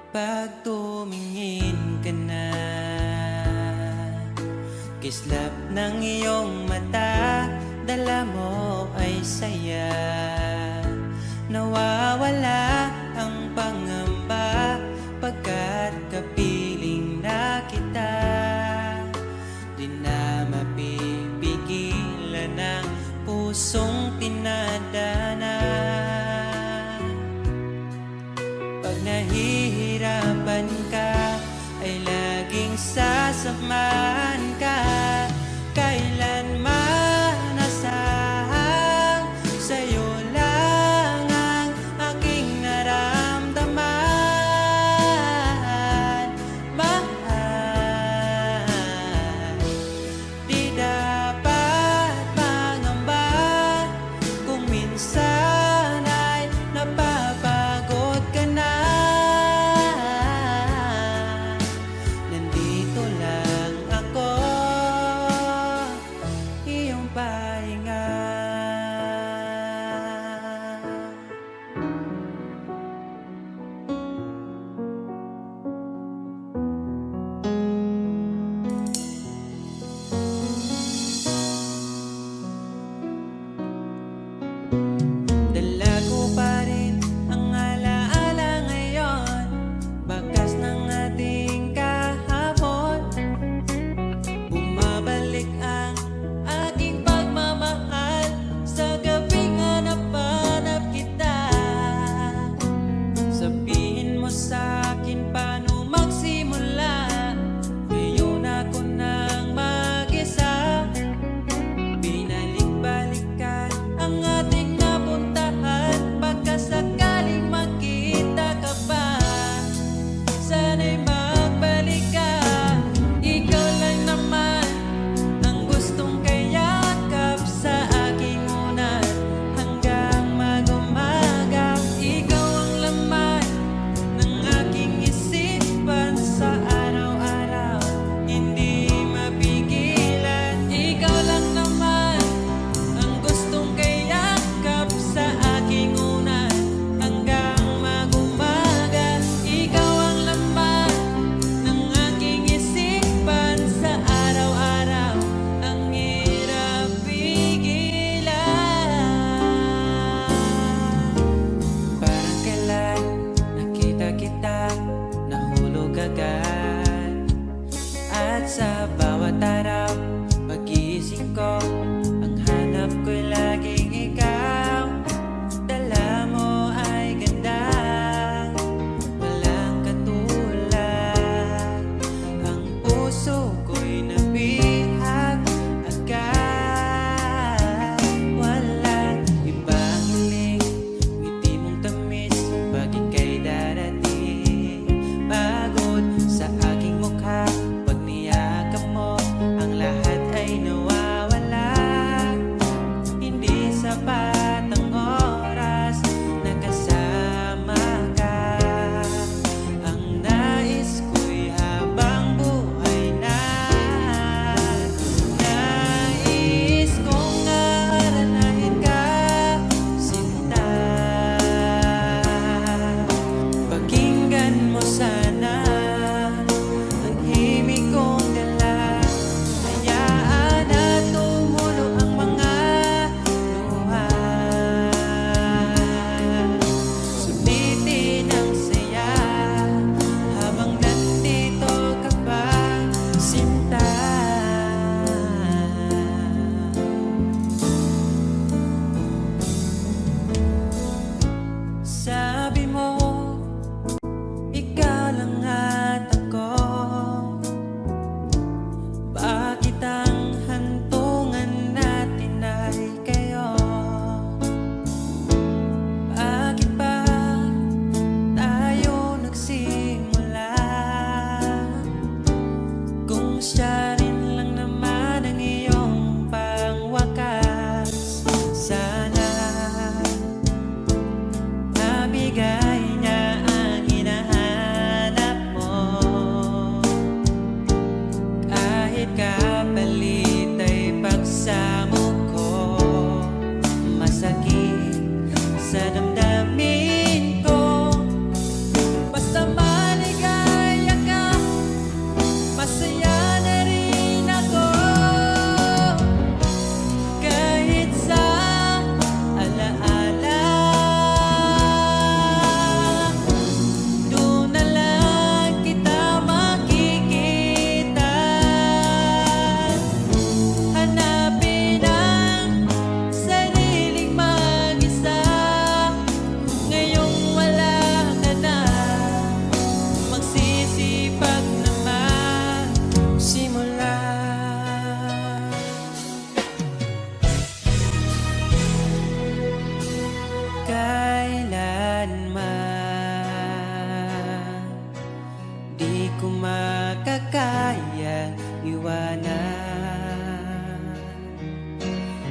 Pag tumingin ka na, kislap ng iyong mata, dala mo ay saya. Nawawala ang pangamba pagkat kapiling na kita. Di na mapipigilan ang pusong tinadana. Pag nahihirapan ka, ay laging sasamahan ka. Kailanman asahang sa'yo lang ang aking naramdaman. Mahal, di dapat mangamba kung minsan ay napapagod ka na. Nandito lang ako, iyong pahinga. Dala ko pa rin ang alaala ngayon, bakas ng ating kahapon. Bumabalik ang aking pagmamahal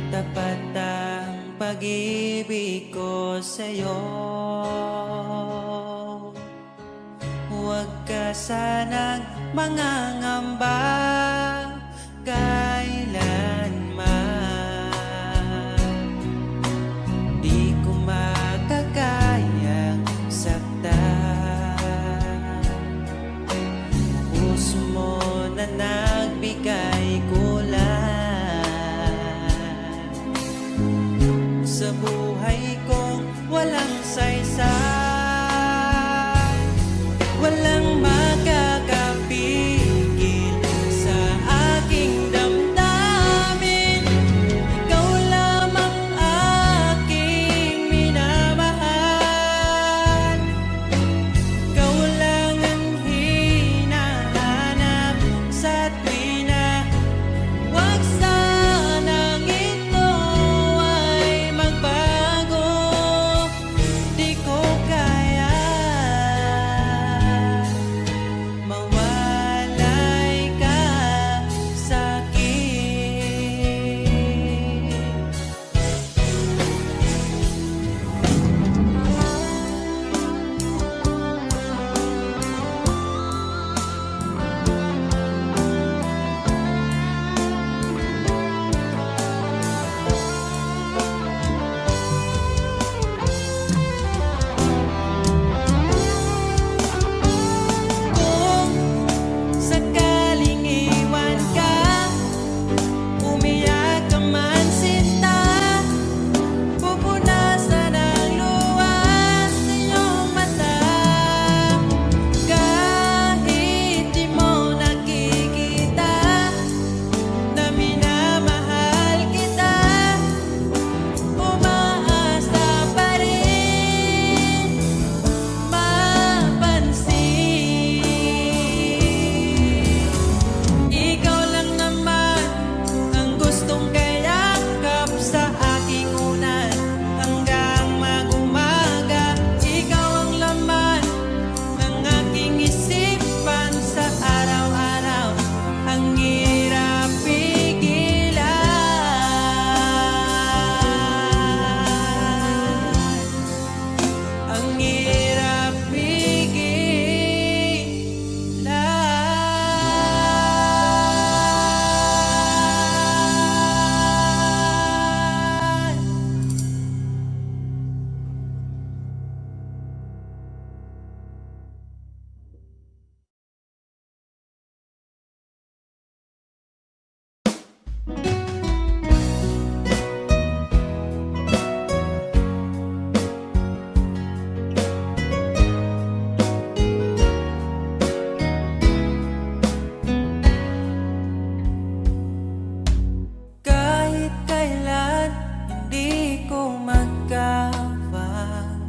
tapat ang pag-ibig ko sa'yo. Huwag ka sanang mangangamba kailanman. Di ko makakayang saktan. Puso mo na nagbigay kulan sa buhay kong walang saysay. Walang makakapigil sa aking damdamin. Ikaw lamang aking minamahal. Ikaw lang ang hinahanap sa tuwina. Huwag sanang ito ay magbago. Di ko kaya mawalay ka sa'kin. Kung sakaling iwan ka, umiyak ka man sinta, pupunasan ang luha sa iyong mata. Kahit di mo nakikita na minamahal kita, umaasa pa rin mapansin. Ikaw lang naman ang gustong kayakap sa aking unan hanggang mag-umaga. Ikaw ang laman ng aking isipan sa araw-araw. Ang hirap pigilan. Ang hirap pigilan. Kahit kailan hindi ko magkawang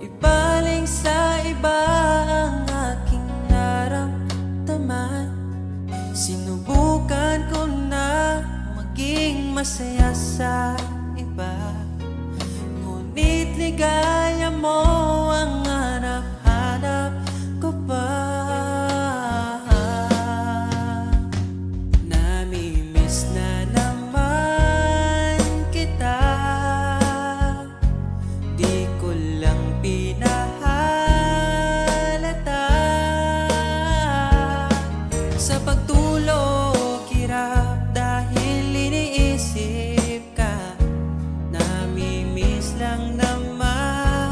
ibaling sa iba ang aking naramdaman. Sinubukan ko na maging masaya sa iba, ngunit ligaya mo ang hanap-hanap ko pa. Namimiss na naman kita, di ko lang pinahalata. Sa pagtulog hirap dahil iniisip ka. Namimiss lang naman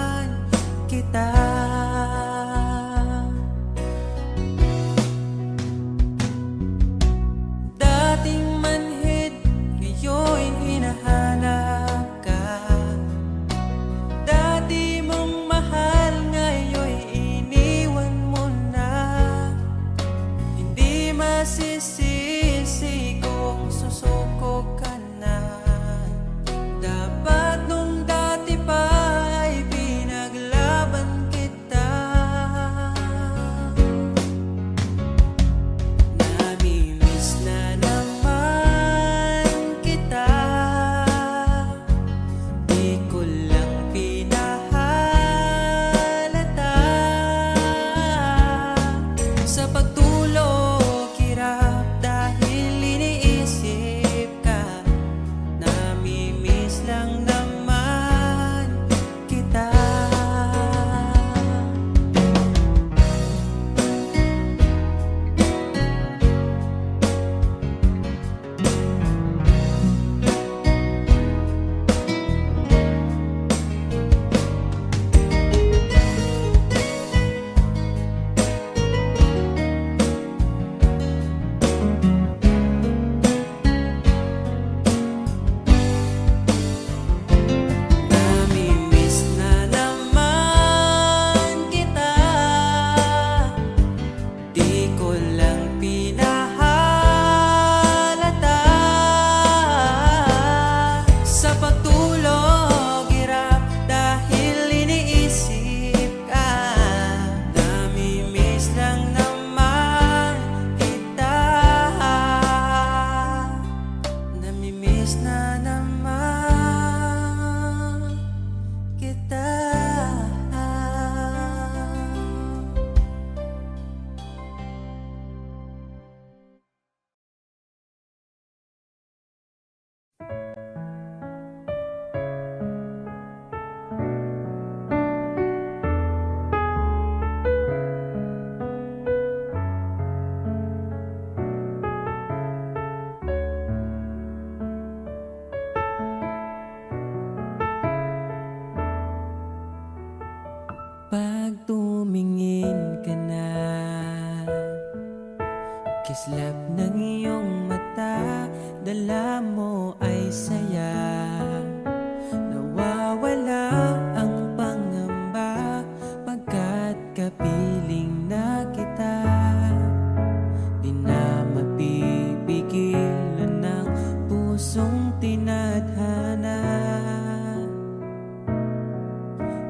tinadhana.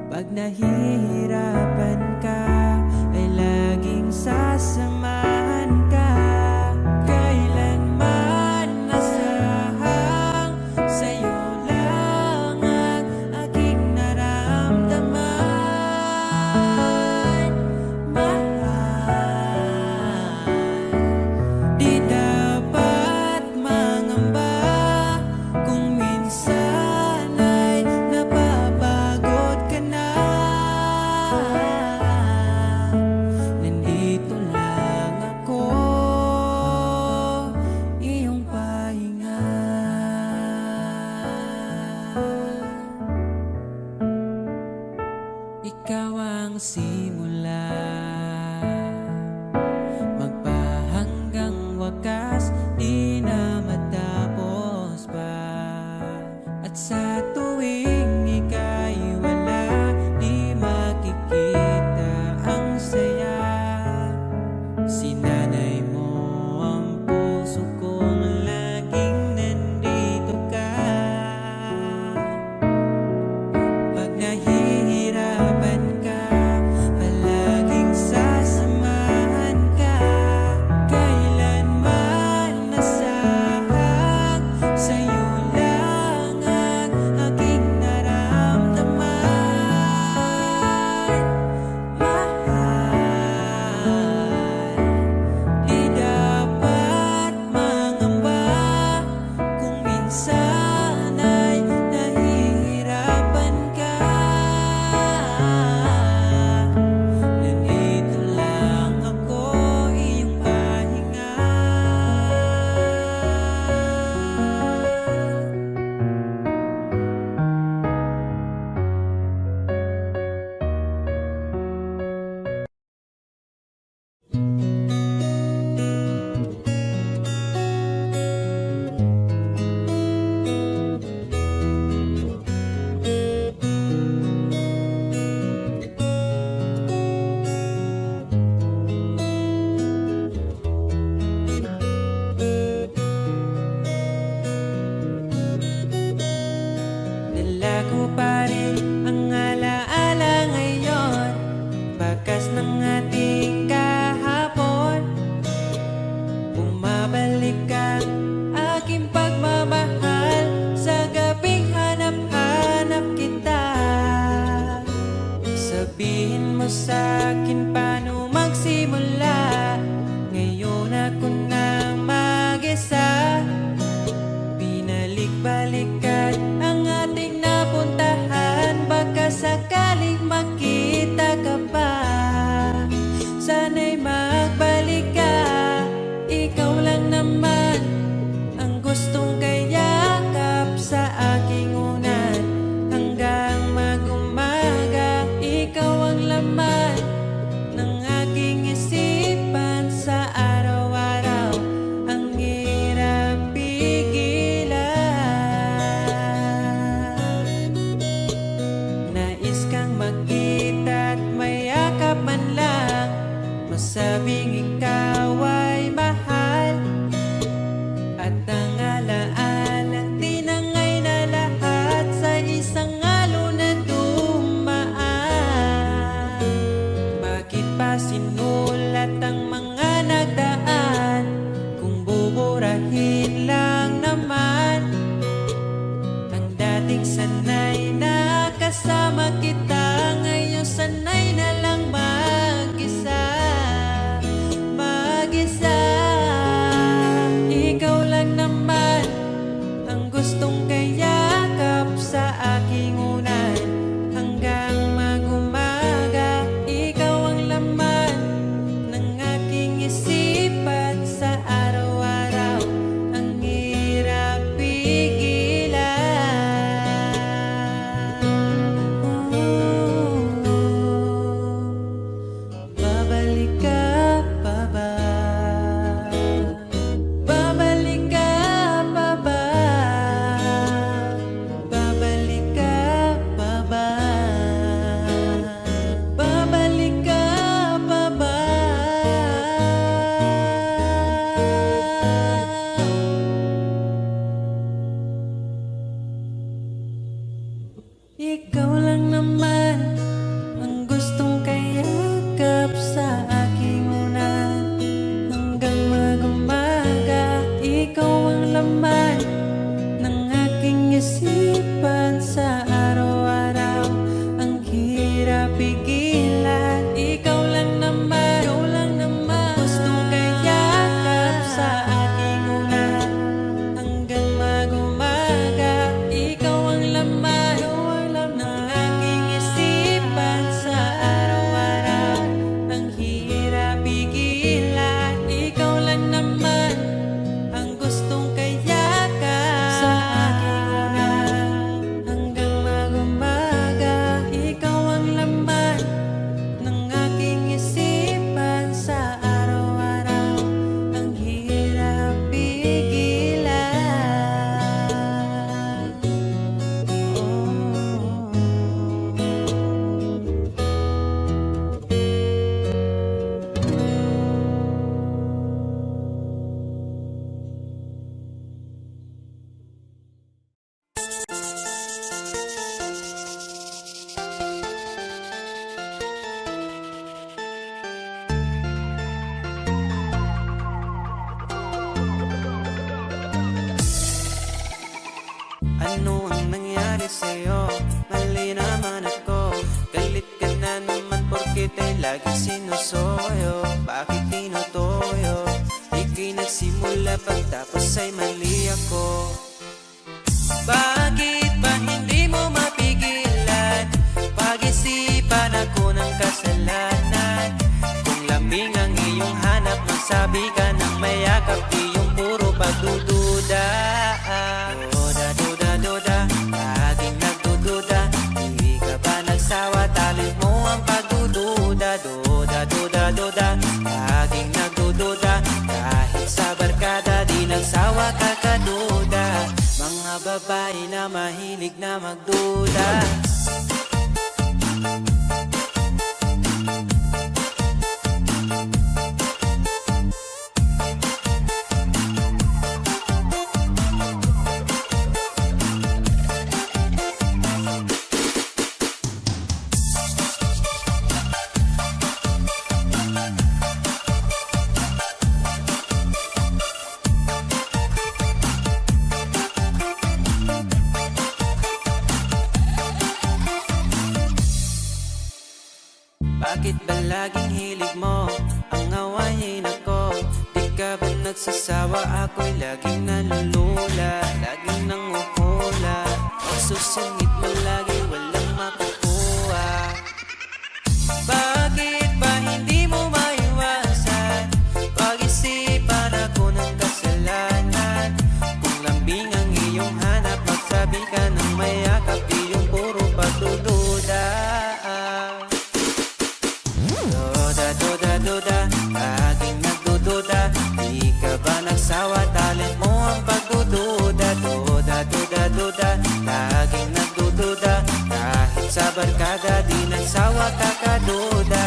Pag nahihirapan ka, ay laging sasamahan ka. Kailanman nasahang sa'yo lang ang aking naramdaman. Mahal, di dapat mangamba kung minsan ay napapagod ka na. Nandito lang ako, iyong pahinga. Ikaw ang simula, magpahanggang wakas, di na matapos pa. At sa tuwing ika'y wala, di makikita ang saya. Sinanay mo ang puso kong laging nandito ka. Pag nahihirapan ka, palaging sasamahan ka. Kailanman nasahang sa'yo lang ang aking naramdaman. Mahal, di dapat mangamba kung minsan ay nahihirapan ka. Nandito lang ako, iyong pahinga. Dala ko pa rin ang alaala ngayon, bakas ng ating kahapon. Bumabalik ang aking pagmamahal sa gabing hanap-hanap kita. Sabihin mo sa'kin paano magsimula, ngayon ako na mag-isa. Binalik-balikan ang ating napuntahan, baka sakaling makita ka pa. Sana'y magbalik ka, ikaw lang naman ang gustong kayakap sa aking unan. Hanggang mag-umaga, ikaw ang laman ng aking isipan sa araw-araw. Ang hirap pigilan. Nais kang magkita at mayakap man lang, masabing ikaw ay mahal. At ang alaala, tinangay na lahat sa isang alon na dumaan. Bakit pa sinulat ang mga nagdaan, kung buburahin lang naman ang dating sanay na kasama kita. Ngayon sanay na lang mag-isa, mag-isa. Ikaw lang naman ang gustong kayakap sa aking unan. Hanggang mag-umaga, ikaw ang laman ng aking isipan sa araw-araw. Ang hirap pigilan. Ikaw lang naman ang gustong kayakap sa aking unan. Hanggang mag-umaga, ikaw ang laman ng aking isipan sa araw-araw. Ang hirap pigilan, ikaw lang naman gustong kayakap sa aking unan. Hanggang mag-umaga, ikaw ang laman ng aking isipan sa araw-araw. Ang hirap pigilan, ikaw lang naman ang gustong kayakap sa aking unan. Hanggang mag-umaga, ikaw ang laman ng aking isipan sa araw-araw. Ang hirap pigilan. Ano ang nangyari sa'yo? Mali naman ako. Galit ka na naman porket ay lagi sinusoyo. Bakit tinutoyo? Ika'y nagsimula pagtapos ay mali ako. Bakit ba hindi mo mapigilan? Pag-isipan ako ng kasalanan. Kung lambing ang iyong hanap, magsabi ka ng mayakap, di yung puro pagdududa. Duda, laging nagdududa. Di ka ba nagsawa? Talit mo ang pagdududa. Duda, laging nagdududa. Kahit sa barkada, di nagsawa ka kaduda. Mga babae na mahilig na magduda. Bakit ba laging hilig mo ang awayin ako? Di ka ba nagsasawa? Ako'y laging nalulula, laging nanguhula. Magsusungit mo lagi, walang makukuha. Bakit ba hindi mo maiwasan? Pag-isipan ako ng kasalanan. Kung lambing ang iyong hanap, magsabi ka ng mayakap, di yung puro pagdududa. Duda, laging nagdududa. Di ka ba nagsawa? Talent mo ang pagdududa. Duda, laging nagdududa. Kahit sa barkada, di nagsawa ka kaduda.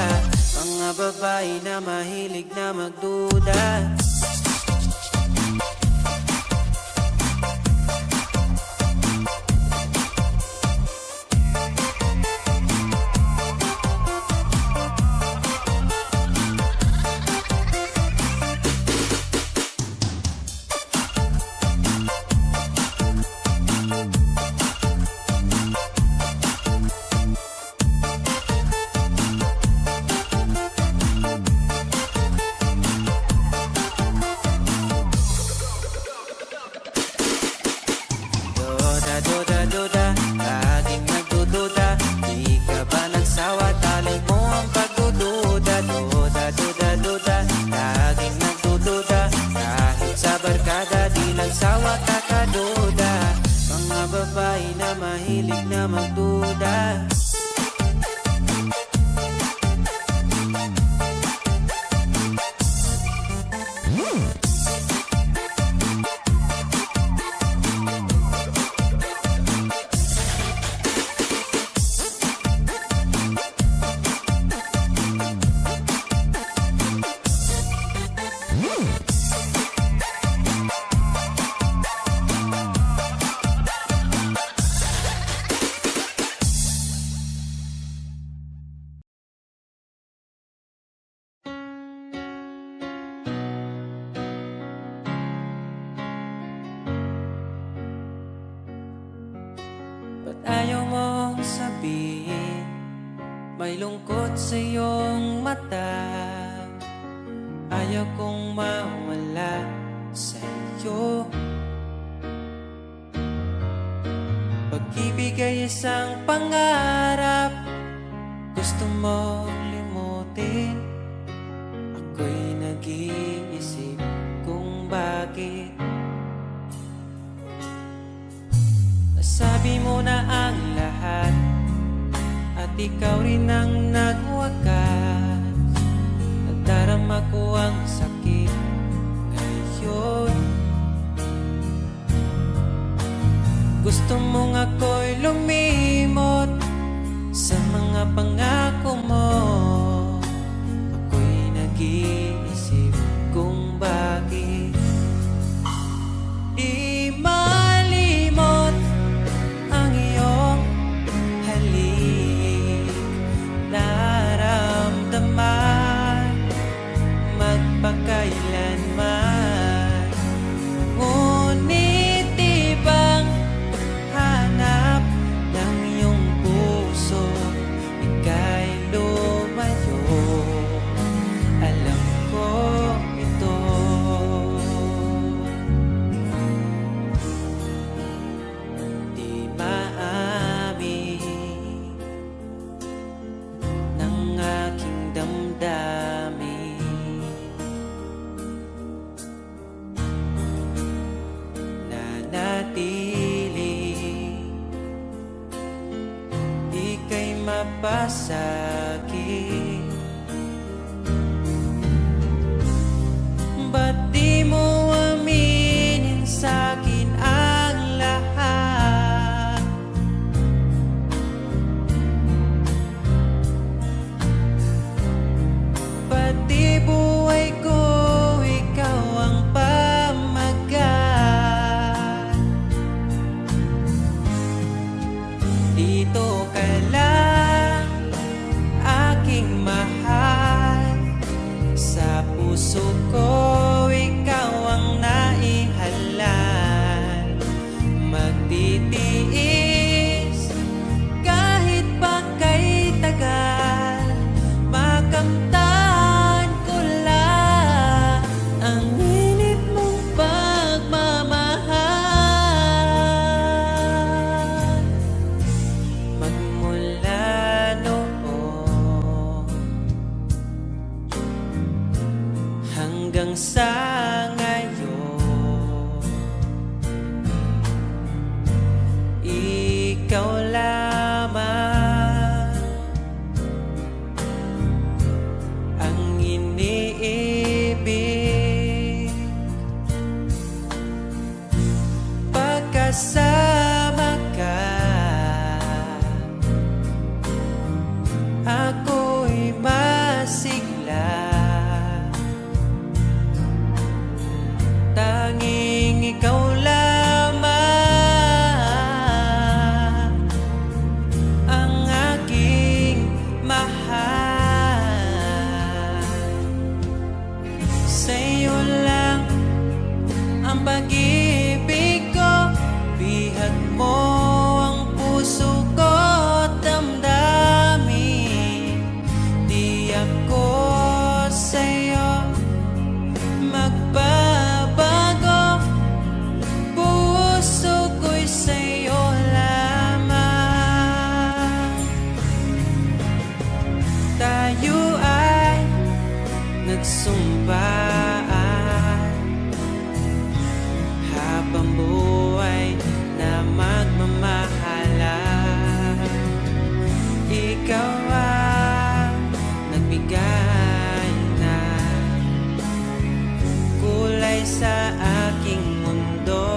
Mga babae na mahilig na magduda. Duda, laging nagdududa. Di ka ba nagsawa? Talent mo ang pagdududa. Duda, laging nagdududa. Kahit sa barkada, di nagsawa ka kaduda. Mga babae na mahilig na magduda. Ba't ayaw mong sabihin? May lungkot sa iyong mata. Ayaw kong mawala sa iyo. Pag-ibig ay isang pangarap, gusto mo limutin. Ako'y nag-iisip kung bakit. Nasabi mo na ang lahat at ikaw rin ang nagwakas. Nadarama ko ang sakit ngayon. Gusto mong ako'y lumimot sa mga pangako mo. Ako'y nag-iisip kung bakit di malimot ang iyong halik. Naramdaman magpakailanman. Ngunit ibang hanap ng iyong puso, ika'y lumayo. Alam ko ito. Di maamin ng aking damdamin. Nanatili, ika'y mapasakit. Ba't di mo aminin sa'kin ang lahat? Pati buhay ko, ikaw ang pamagat. Dito ka lang, aking mahal. Sa puso ko, ikaw ang naihalal. Magtitiis kahit pa kay tagal. Makamtan ko lang ang init mong pagmamahal. Magmula noon hanggang sa ngayon, ikaw lamang ang iniibig. Pagkasama ka, ako'y masigla. Tanging ikaw lamang ang aking mahal. Sa'yo lang ang pag-ibig ko, bihag mo ang puso ko't damdamin. Di ako sa'yo magbabago, puso ko'y sa'yo lamang. Tayo ay nagsumpaan habang buhay na magmamahalan. Ikaw ang nagbigay ng kulay sa aking mundo.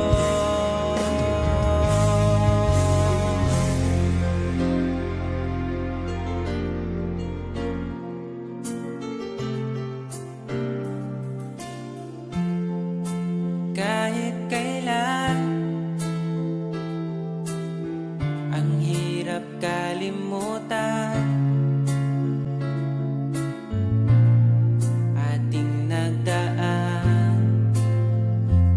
Kahit kailan, ang hirap kalimutan. Ating nagdaan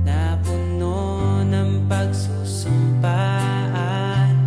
na puno ng pagsusumpaan.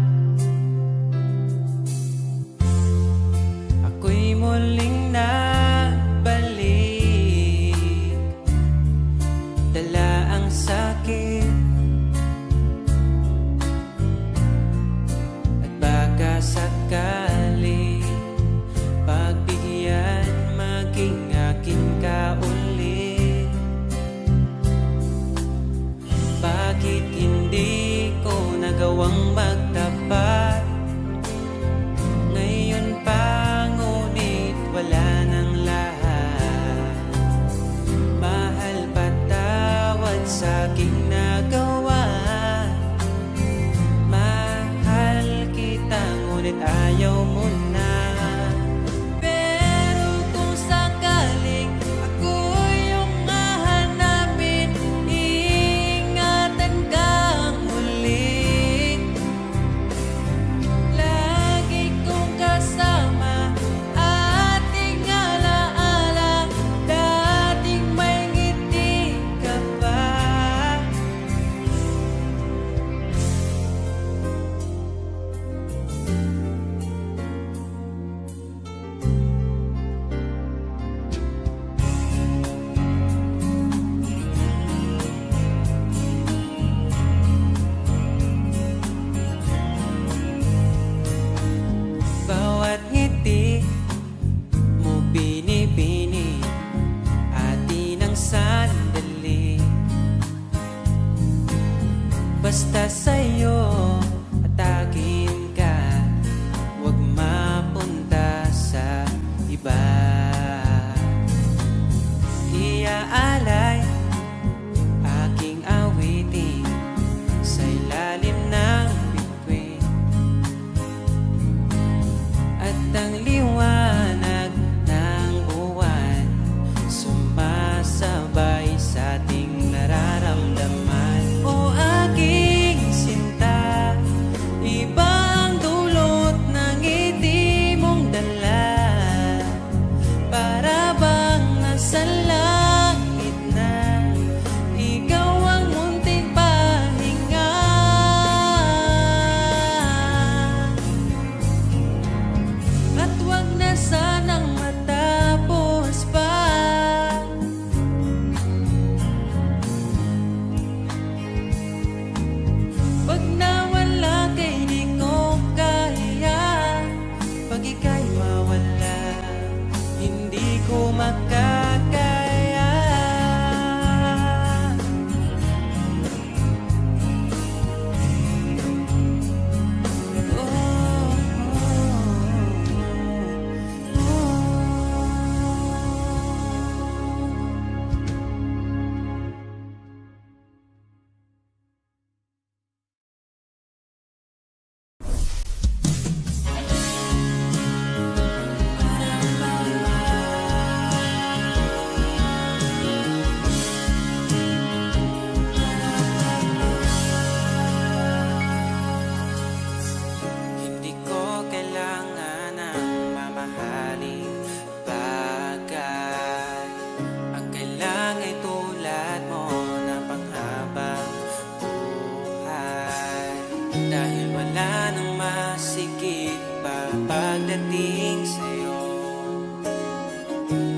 Wala nang masigit pa pagdating sa'yo.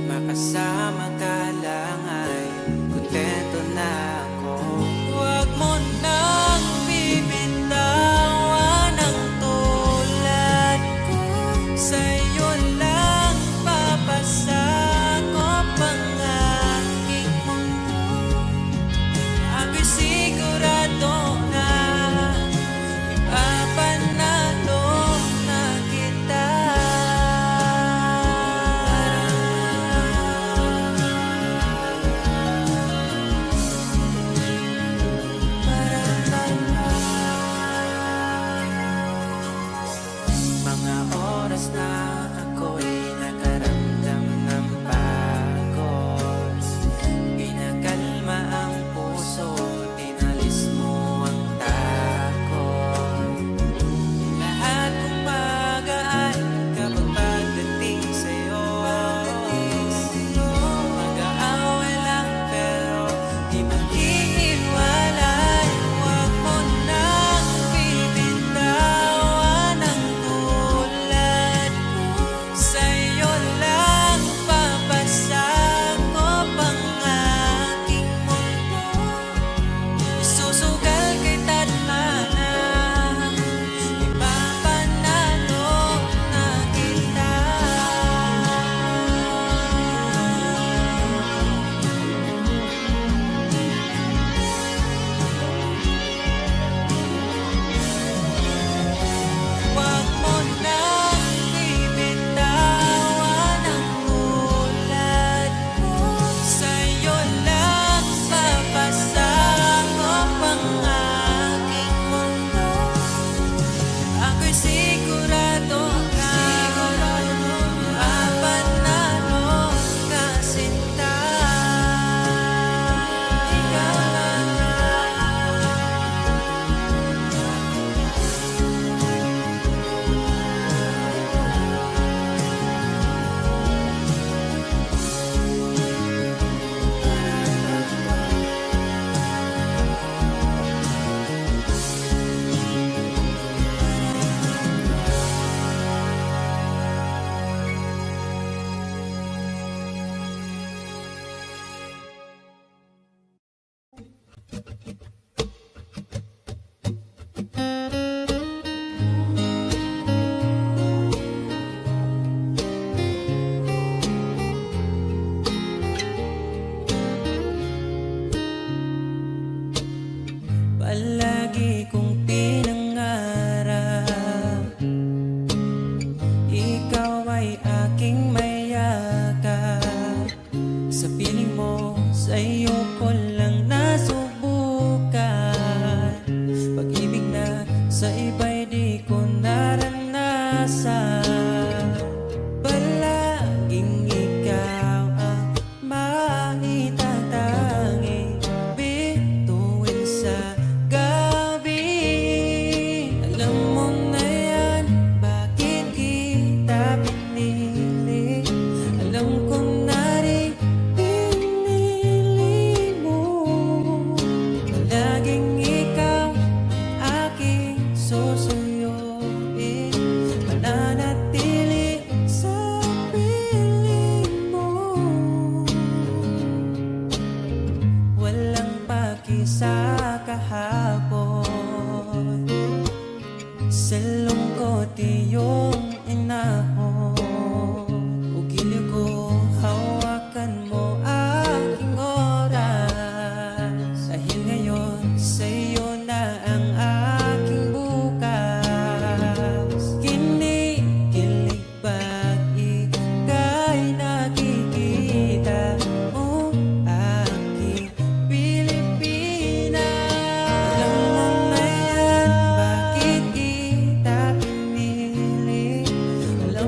Makasama ka lang ay kontento na ako. Huwag mo nang bibitawan ang tulad ko. Sa'yo lang papasakop ang aking mundo. Ako'y sigurado na ipapanalo na kita. Mga oras na ako'y nakaramdam ng pagod, pinakalma ang puso, tinalis mo ang takot. Lahat kong magaan kapag pagdating sa'yo. Mag-aaway lang pero di maghihiwalay. Huwag mo nang bibitawan ang tulad ko. Sa'yo lang papasakop ang aking mundo. Susugal kay tadhana, ipapanalo na kita. Huwag mo nang bibitawan ang tulad ko. Sa'yo lang papasakop ang aking mundo. Ako'y sigurado na mapanalo ka sinta. Ikaw lang. Palagi kong pinangarap, ikaw ay aking mayakap. Sa piling mo, sa'yo ko lang nasubukan. Pag-ibig na sa iba'y di ko naranasan. Palaging ikaw ang maitatanging bituin sa gabi. Alam mo na yan, bakit kita pinili? Alam ko na rin pinili mo. Palaging ikaw aking susuyuin, mananatili sa piling mo. Walang paki sa kahapon, sa lungkot iyong inahon. Ugiliw ko, hawakan mo aking oras. Dahil ngayon, sa'yo na ang aking bukas. Kinikilig pag ika'y nakikita mo, aking Pilipinas. Alam mo na yan, bakit kita pinili? Alam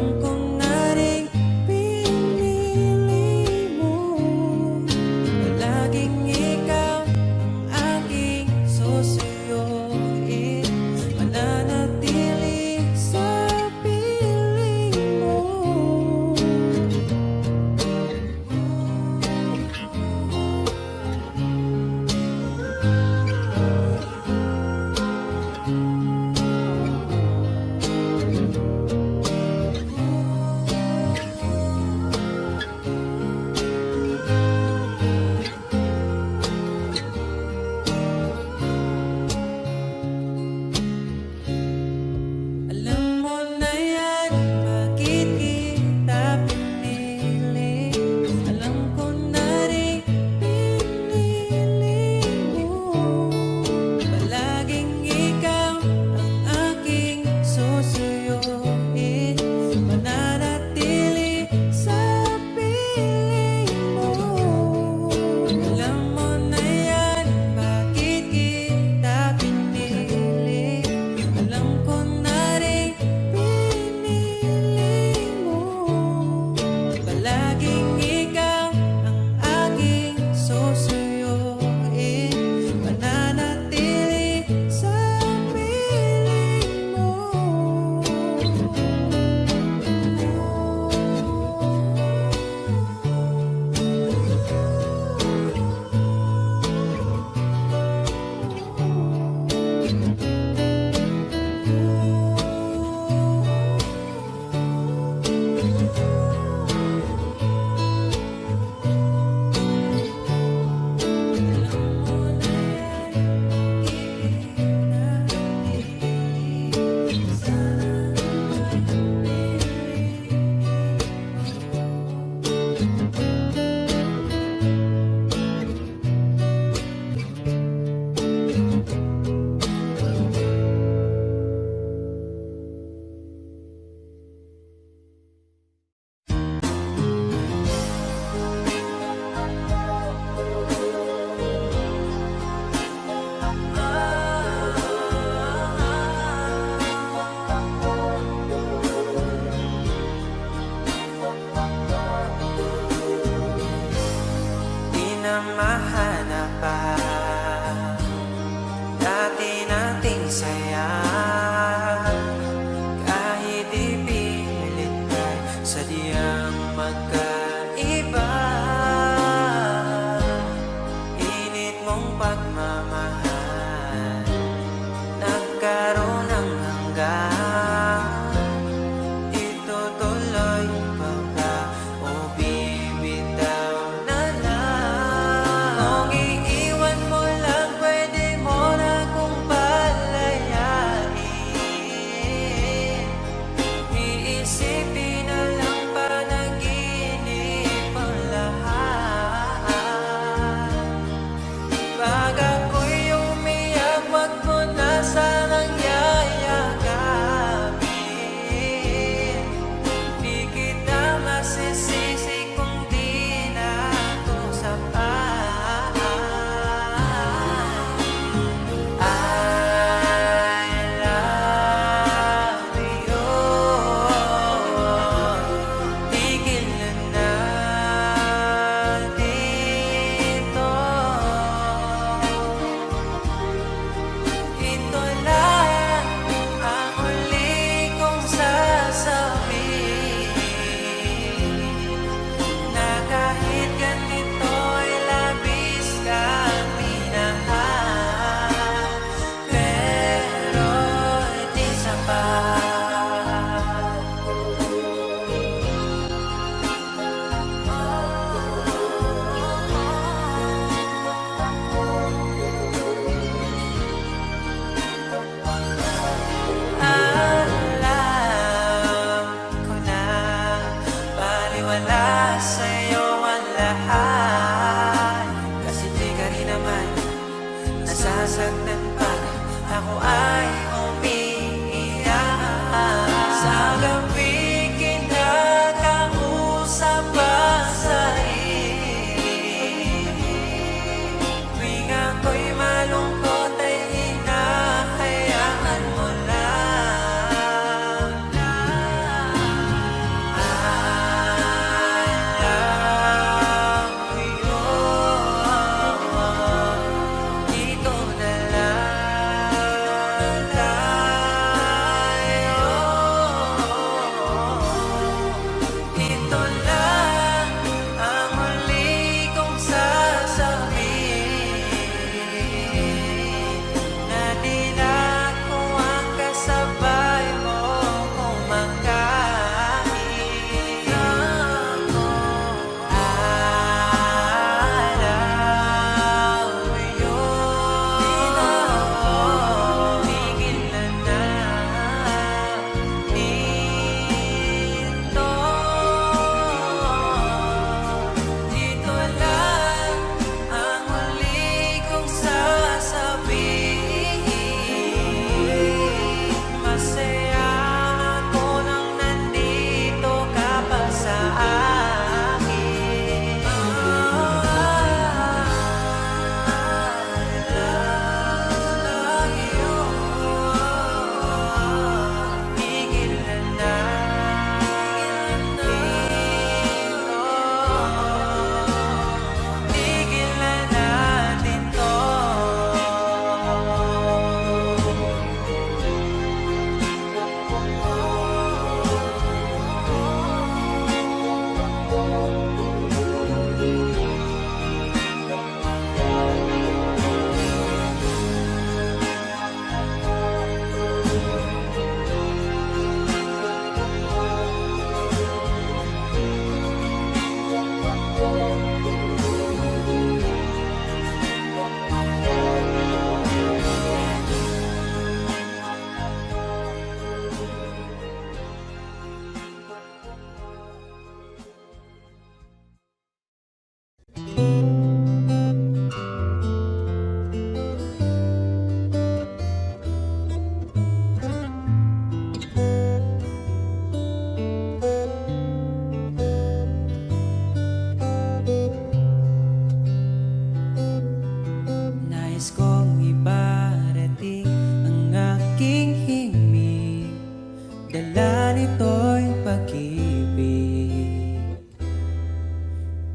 Dala nito'y pag-ibig,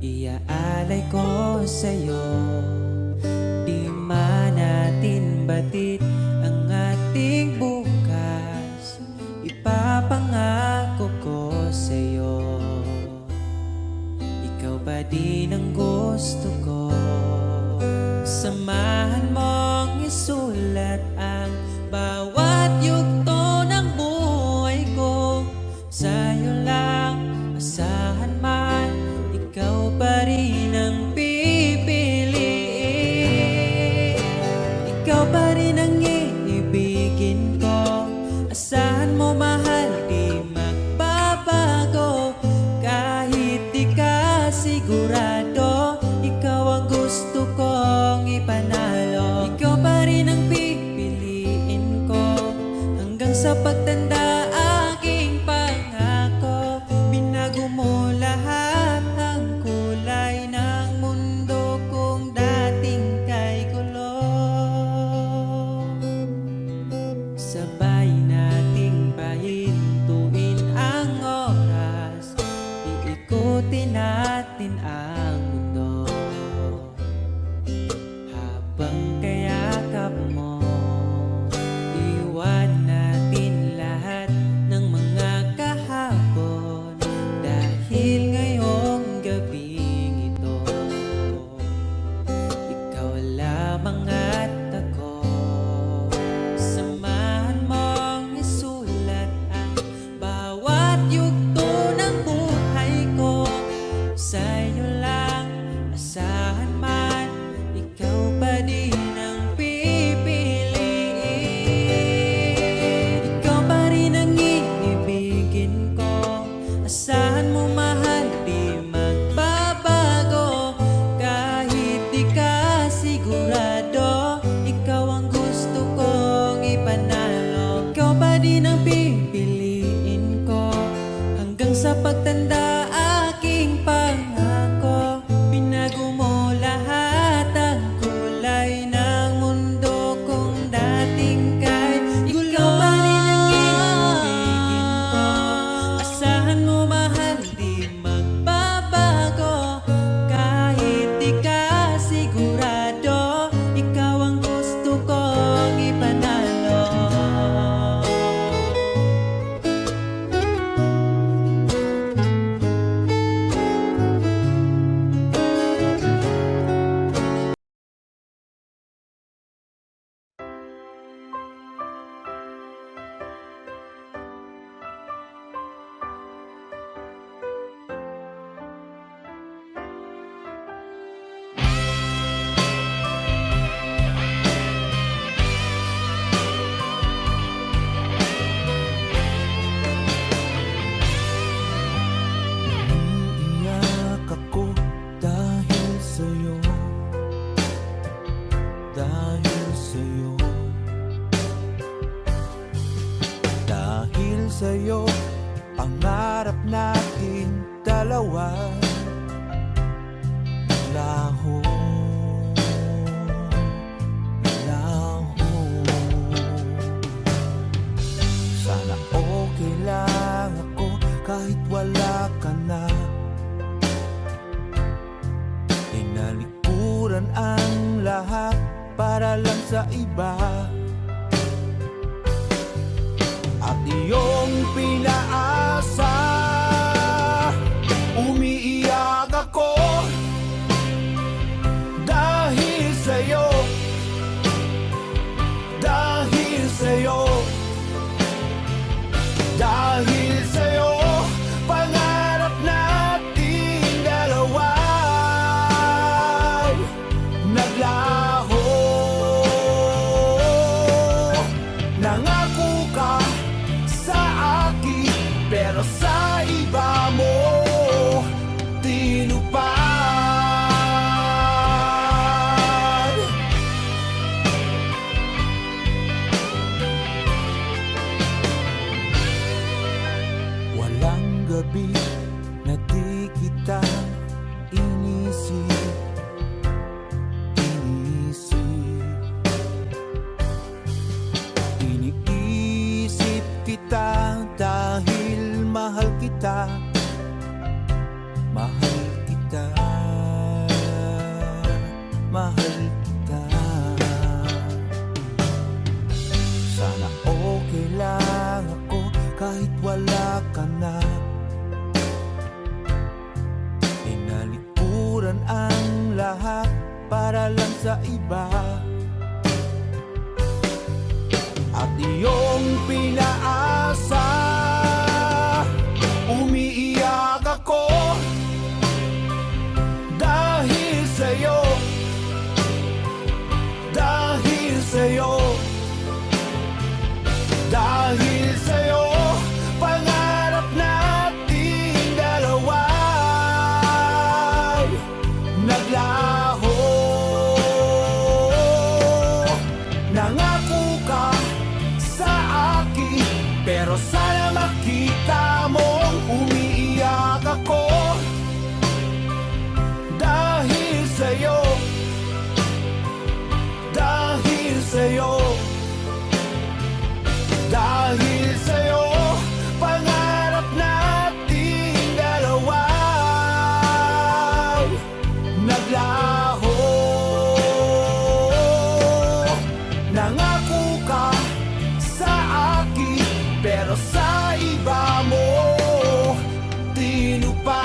iaalay ko sa'yo. Di man natin batid ang ating bukas, ipapangako ko sa'yo. Ikaw pa din ang gusto ko. Samahan mong isulat ang bawat yugto ng buhay ko. Sa'yo lang asahan man, ikaw pa rin ang pipiliin. Ikaw pa rin ang iibigin ko. Asahan mo mahal, di magbabago. Kahit di ka sigurado, ikaw ang gusto kong ipanalo. Ikaw pa rin ang pipiliin ko hanggang sa pagtanda. Aking pangako, binago mo lahat ang kulay ng mundo kung dating kay gulo. Sabay nating pahintuin ang oras, iikutin natin ang mundo. Habang kayakap mo, iwan natin lahat ng mga kahapon. Dahil ngayong gabing ito, ikaw lamang at ako. Samahan mong isulat ang bawat yugto ng buhay ko. Sa'yo lang asahan man, ikaw pa din ang pipiliin. Ikaw pa rin ang iibigin ko. Asahan mo mahal, di magbabago. Kahit di ka sigurado, ikaw ang gusto kong ipanalo. Ikaw pa din ang pipiliin ko hanggang sa pagtanda. Aking pangako, binago mo lahat ang kulay ng mundo kung dating kay gulo. Ikaw pa rin ang iibigin ko. Asahan mo mahal, di magbabago. Kahit di ka sigurado, ikaw ang gusto kong ipanalo. Umiiyak ako dahil sa'yo, dahil sa'yo, dahil sa'yo. Pangarap natin dalawa laho, laho. Sana okay lang ako kahit wala ka na. Tinalikuran ang lahat para lang sa iba. At iyong pinaasa, umiiyak ako dahil sa'yo, dahil sa'yo, dahil sa'yo. Pangarap nating dalawa naglaho. Nangako ka sa akin, pero sa iba mo tinupad. Walang gabi na di kita inisip, inisip. Iniisip kita kita, mahal kita, mahal kita. Sana okay lang ako kahit wala ka na. Inalikuran ang lahat para lang sa iba, at iyong pinaasa. Umiiyak ako dahil sa'yo, dahil sa'yo, dahil sa'yo. Pangarap nating dalawa'y naglaho. Nangako ka sa akin, pero sana makita mong umiiyak ako dahil sa'yo, dahil sa'yo, dahil sa'yo. Pangarap nating dalawa'y naglaho. Nangako ka sa akin, pero sa iba mo tinupad.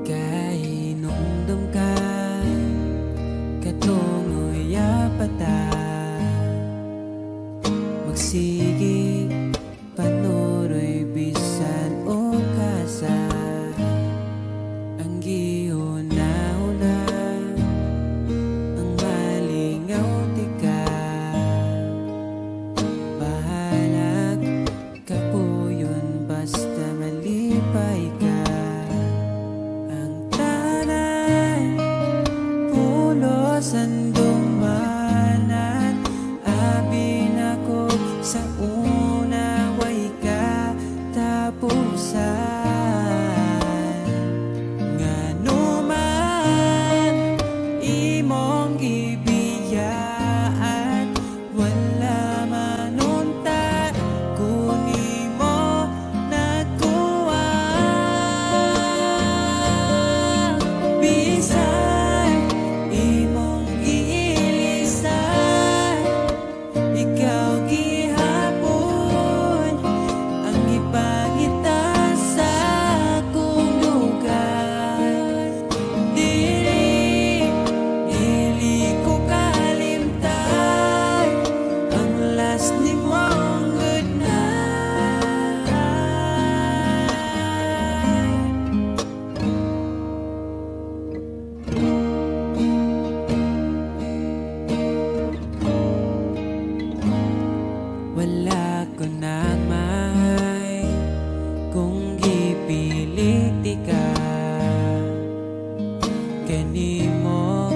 Kainumdum ka katungo'y apata, magsigi panuroy bisan o kasa. Ang gihuna-huna ang malingaw tika, bahalag kapuyon basta malipay ka. Ang tanay pulos ang dumanan, abi nako sa una way ka tapusan. Ngano man imong gibiyaan, wala manunta kung imo nagkuha. Bisan imong giilisan, ikaw gihapon ang ipangita sa akong lugar. Dili ko kalimtan ang last nimong good night. Wala ko na may kung gipilit ka, kanimo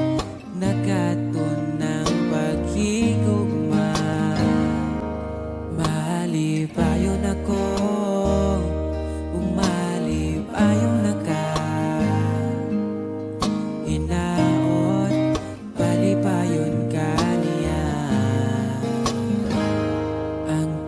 nakatunang paghigugma. Malipayon ako, umalipayon na ka. Hinaot, palipayon ka niya. Ang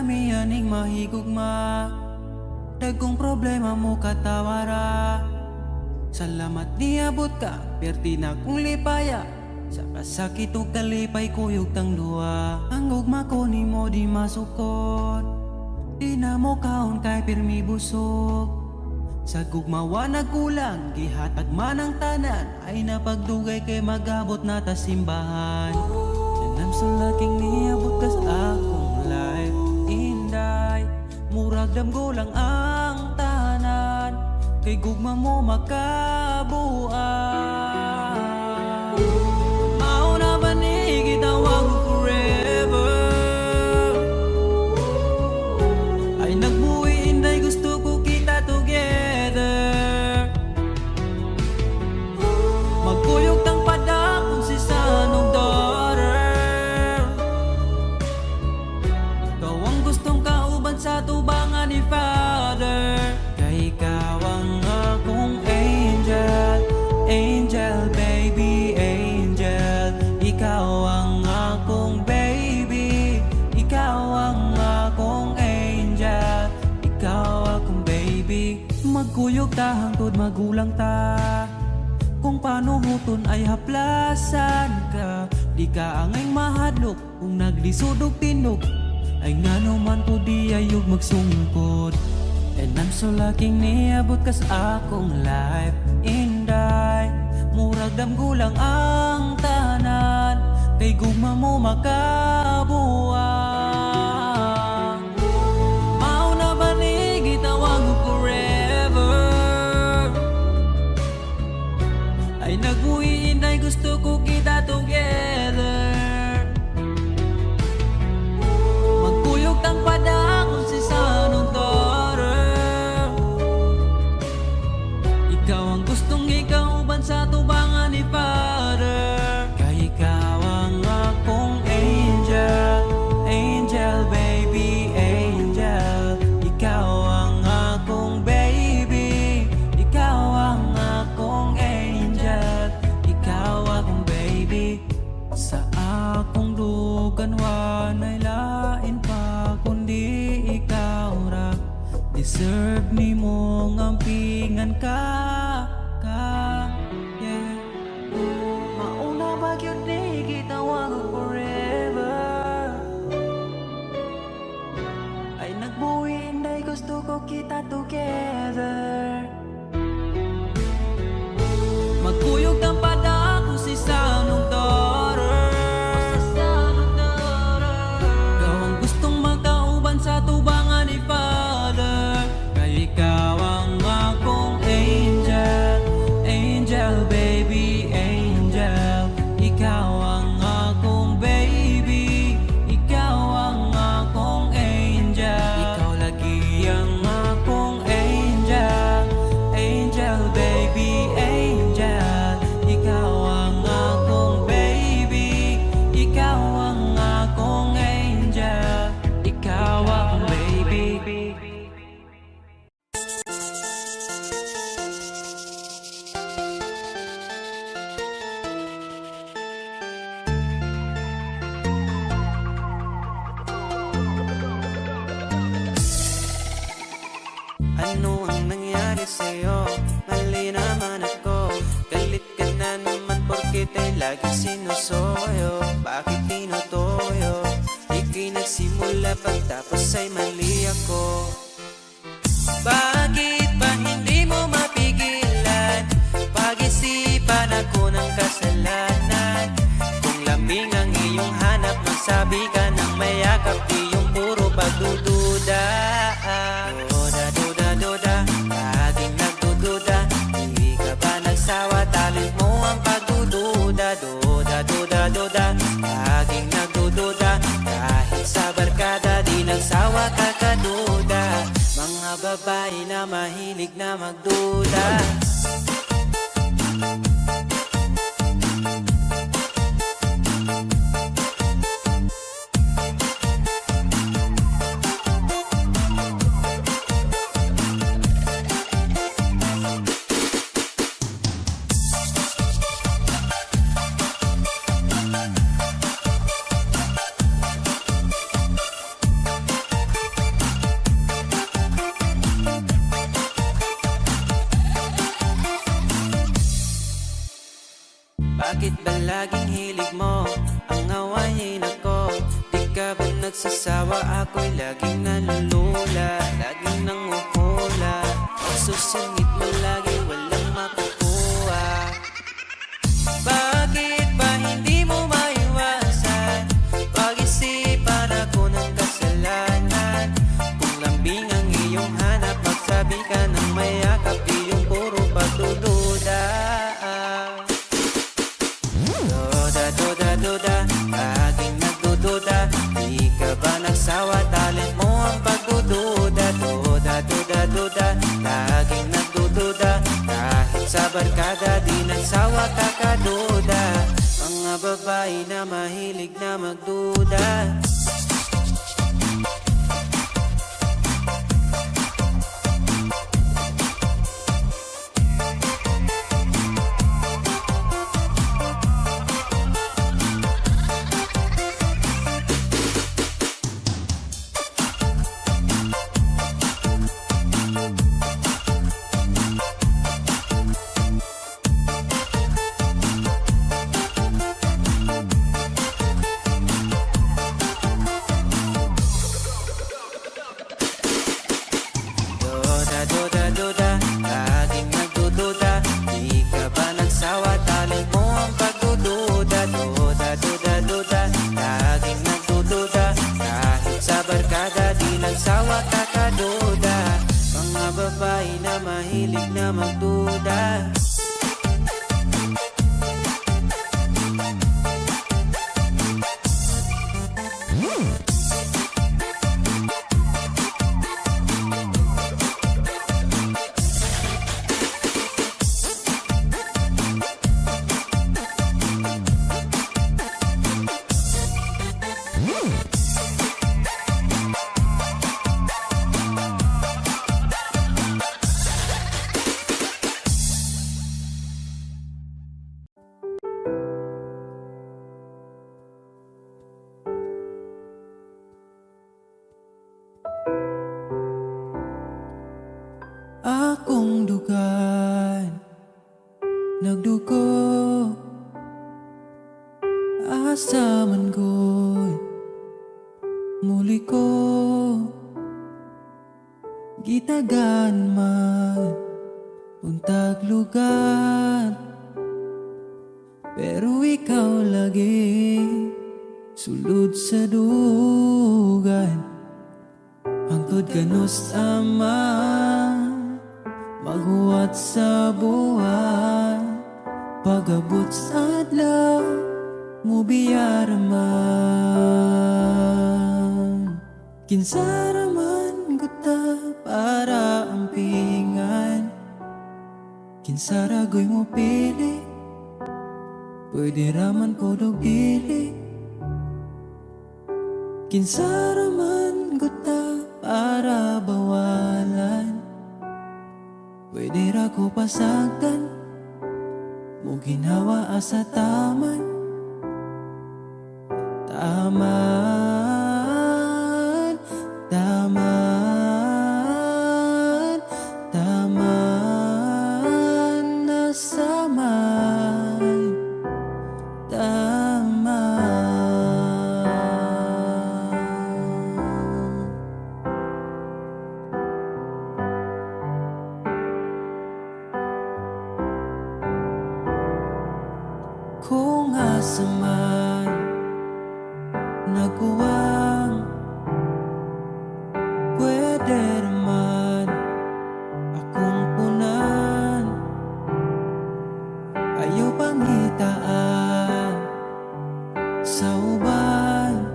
lami aning mahigugma, dagkong problema mo katawara. Salamat niabot ka, perti na kong lipaya, sa kasakit o kalipay kuyog tang duwa. Ang gugma ko ni mo di masukot, di na mo kaon kay pirmi busog. Sa gugmawa nagkulang, gihatag man ang tanan, ay napagdugay kay magabot na ta simbahan. And I'm so lucky niabot ka sa akong life, inday. Murag damgo lang ang tanan, kay gugma mo makabuan. Mauna ba ni gitawag forever? Ay nagbuhi inday, gusto ko kita together. Magkuyog tang padakon si sanong daughter. Ikaw ang gustong kauban sa tubangan ni Father. Kay ikaw ang akong angel, angel baby, angel. Ikaw ang akong baby, ikaw ang akong angel, ikaw akong baby. Magkuyog ta hangtod magulang ta, kung paano huton ay haplasan ka. Di ka angay mahadlok kung naglisod og tinog, ay ngano man po di ayog magsungkod. And I'm so lucky niabot ka sa akong life, inday. Murag damgulang ang tanan, kay gugma mo makabuang. Mauna ba ni gitawag mo forever? Ay nagbuhi inday, gusto ko kita together. Magkuyog tang padakon si sanong daughter. Ikaw ang gustong ikauban sa tubangan ni Father. Kay ikaw ang akong angel, angel baby, angel. Ikaw ang akong baby, ikaw ang akong angel, ikaw akong baby. Sa akong dugan wanay lain pa kundi ikaw ra. Deserve ni mong ampingan ka, yeah. Mauna ba yun ni gitawag forever? Ay nagbuhi inday, gusto ko kita together. Magkuyog tang padakon si sanong daughter. Ikaw ang gustong magkauban sa tubangan ni Father. Kay ikaw ang akong angel, angel baby, angel. Ikaw ang akong baby, ikaw ang akong angel. Ikaw lagi ang akong angel, angel baby, angel. Ikaw ang akong baby, ikaw ang akong angel, ikaw akong baby. Ano ang nangyari sa'yo? Mali naman ako. Galit ka na naman porkit ay lagi sinusoyo. Bakit tinutoyo? Ika'y nagsimula pagtapos ay mali ako. Bakit ba hindi mo mapigilan? Pag-isipan ako ng kasalanan. Kung laming ang iyong hanap, magsabi ka ng mayakap, di yung puro pagdududa. Duda, duda, laging nagdududa. Hindi ka ba nagsawa? Talent mo ang pagdududa. Duda, duda, duda, laging nagdududa. Kahit sa barkada, di nagsawa ka kaduda. Mga babae na mahilig na magduda. Bakit ba laging hilig mo ang awayin ako? Di ka ba nagsasawa? Ako'y laging nalulula, laging nanguhula. Pagsusungit mo lagi walang makukuha. Bakit ba hindi mo maiwasan? Pag-isipan ako ng kasalanan. Kung lambing ang iyong hanap, magsabi ka ng mayakap, iyong puro pagdududa. Duda, laging nagdududa. Di ka ba nagsawa? Talent mo ang pagdududa. Duda, laging nagdududa. Kahit sa barkada, di nagsawa kakaduda. Mga babae na mahilig na magduda. Duda, laging nagdududa. Di ka ba nagsawa? Talent mo ang pagdududa. Duda, laging nagdududa. Kahit sa barkada, di nagsawa kakaduda. Mga babae na mahilig na magduda. Akong dugan nagdugo, asa man ko'y muli ko gitagan man untag lugar. Pero ikaw lagi sulod sa dugan, hangtod kanos ama maghuwat sa buwan. Pagabot sa adlaw mo biyaraman, kinsaraman guta para ampingan. Kinsaragoy mo pili, pwede raman ko dili. Kinsaraman guta para bawalan, pwede ra ko pasagdan. Mo ginawa asa taman, taman, taman, taman, nasaman, taman. Kung asa man nagkuwang, pwede naman akong punan. Ayaw pangitaan sa uban,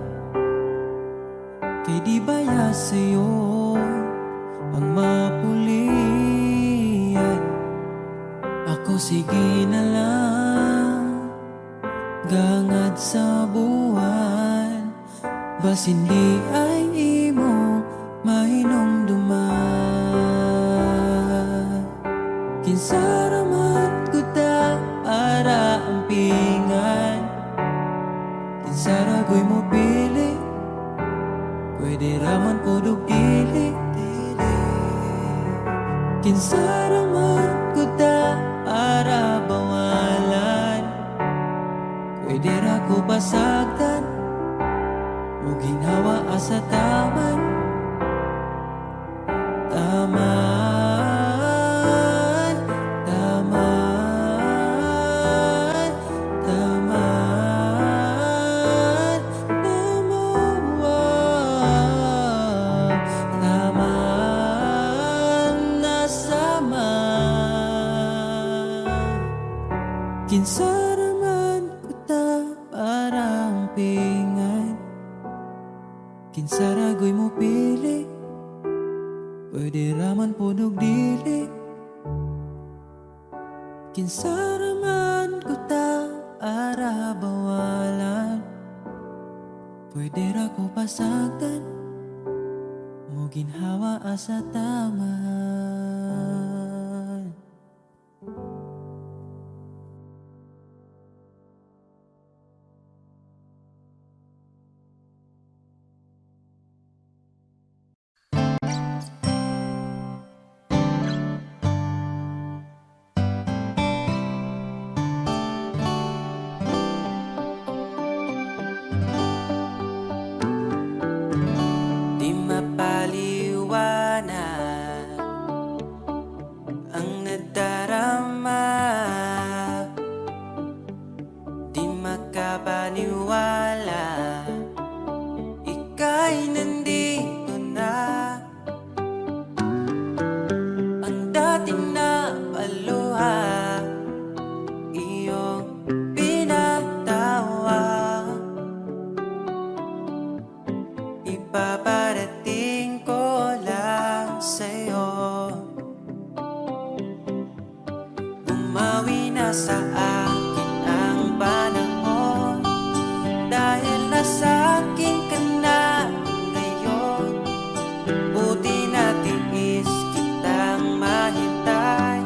kay di baya sa'yo ang mapulian. Ako sige na lang gangad sa buwan, bas hindi ay imo mahinumduman. Kinsaraman kuta para ampingan, kinsaragoy mo pili, pwede raman po dili. Kinsaraman kuta para bawalan, Kinsaraman ko ta parang pingay, kinsaragoy mo pili, pwede raman podog dili. Kinsaraman ko ta para bawalan, pwede ra ko pasagdan, mo ginhawa asa taman. Di mapaliwanag ang nadarama, di makapaniwala, ika'y nandito na. Ang dating napaluha, iyong pinatawa, ipaparating ko lang sa'yo. Bumawi na sa akin ang panahon, dahil nasa akin ka na ngayon. Buti na tiis kitang mahintay,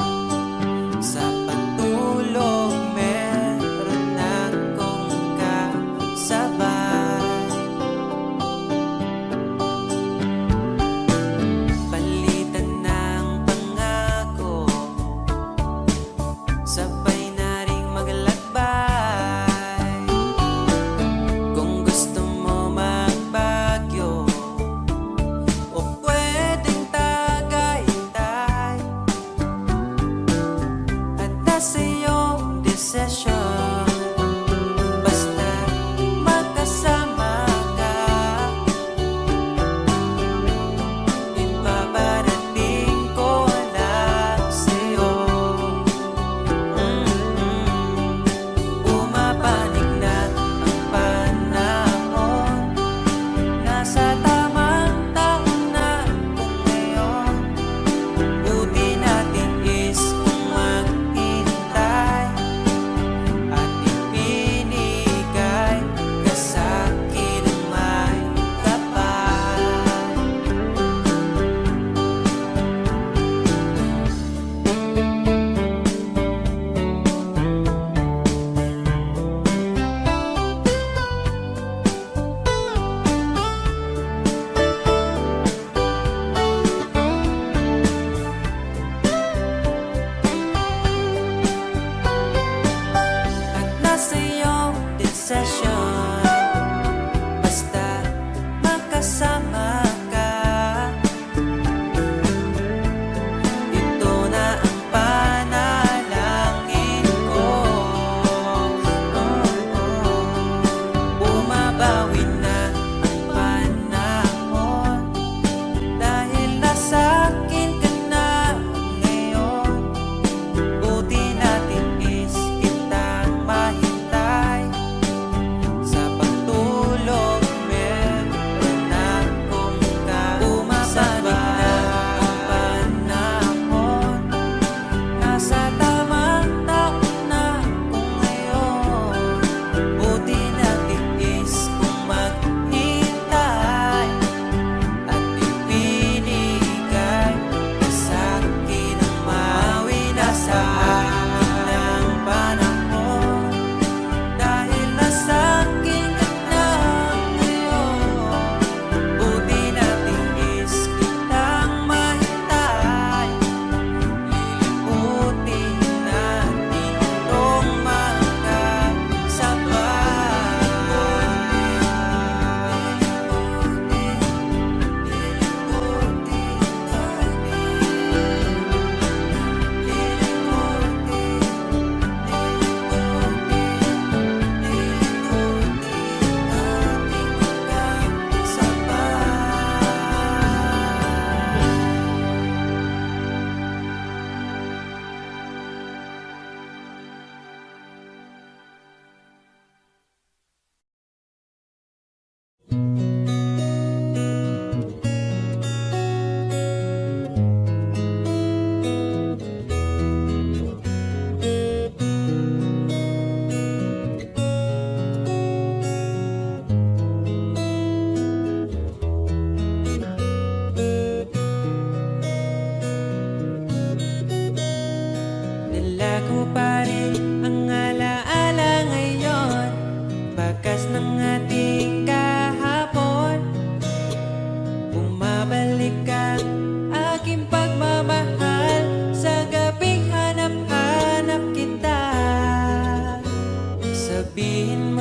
sa pagtulog meron akong kasabay. Palitan ng pangako, sabay na ring maglakbay. Kung gusto mo magbagyo, o pwedeng tagaytay, at nasa iyong desisyon, basta magkasama ka. Ipaparating ko lang sa'yo. Pumapanig na ang panahon, nasa tamang taon na kung ngayon. Buti natin is kung maghintay, at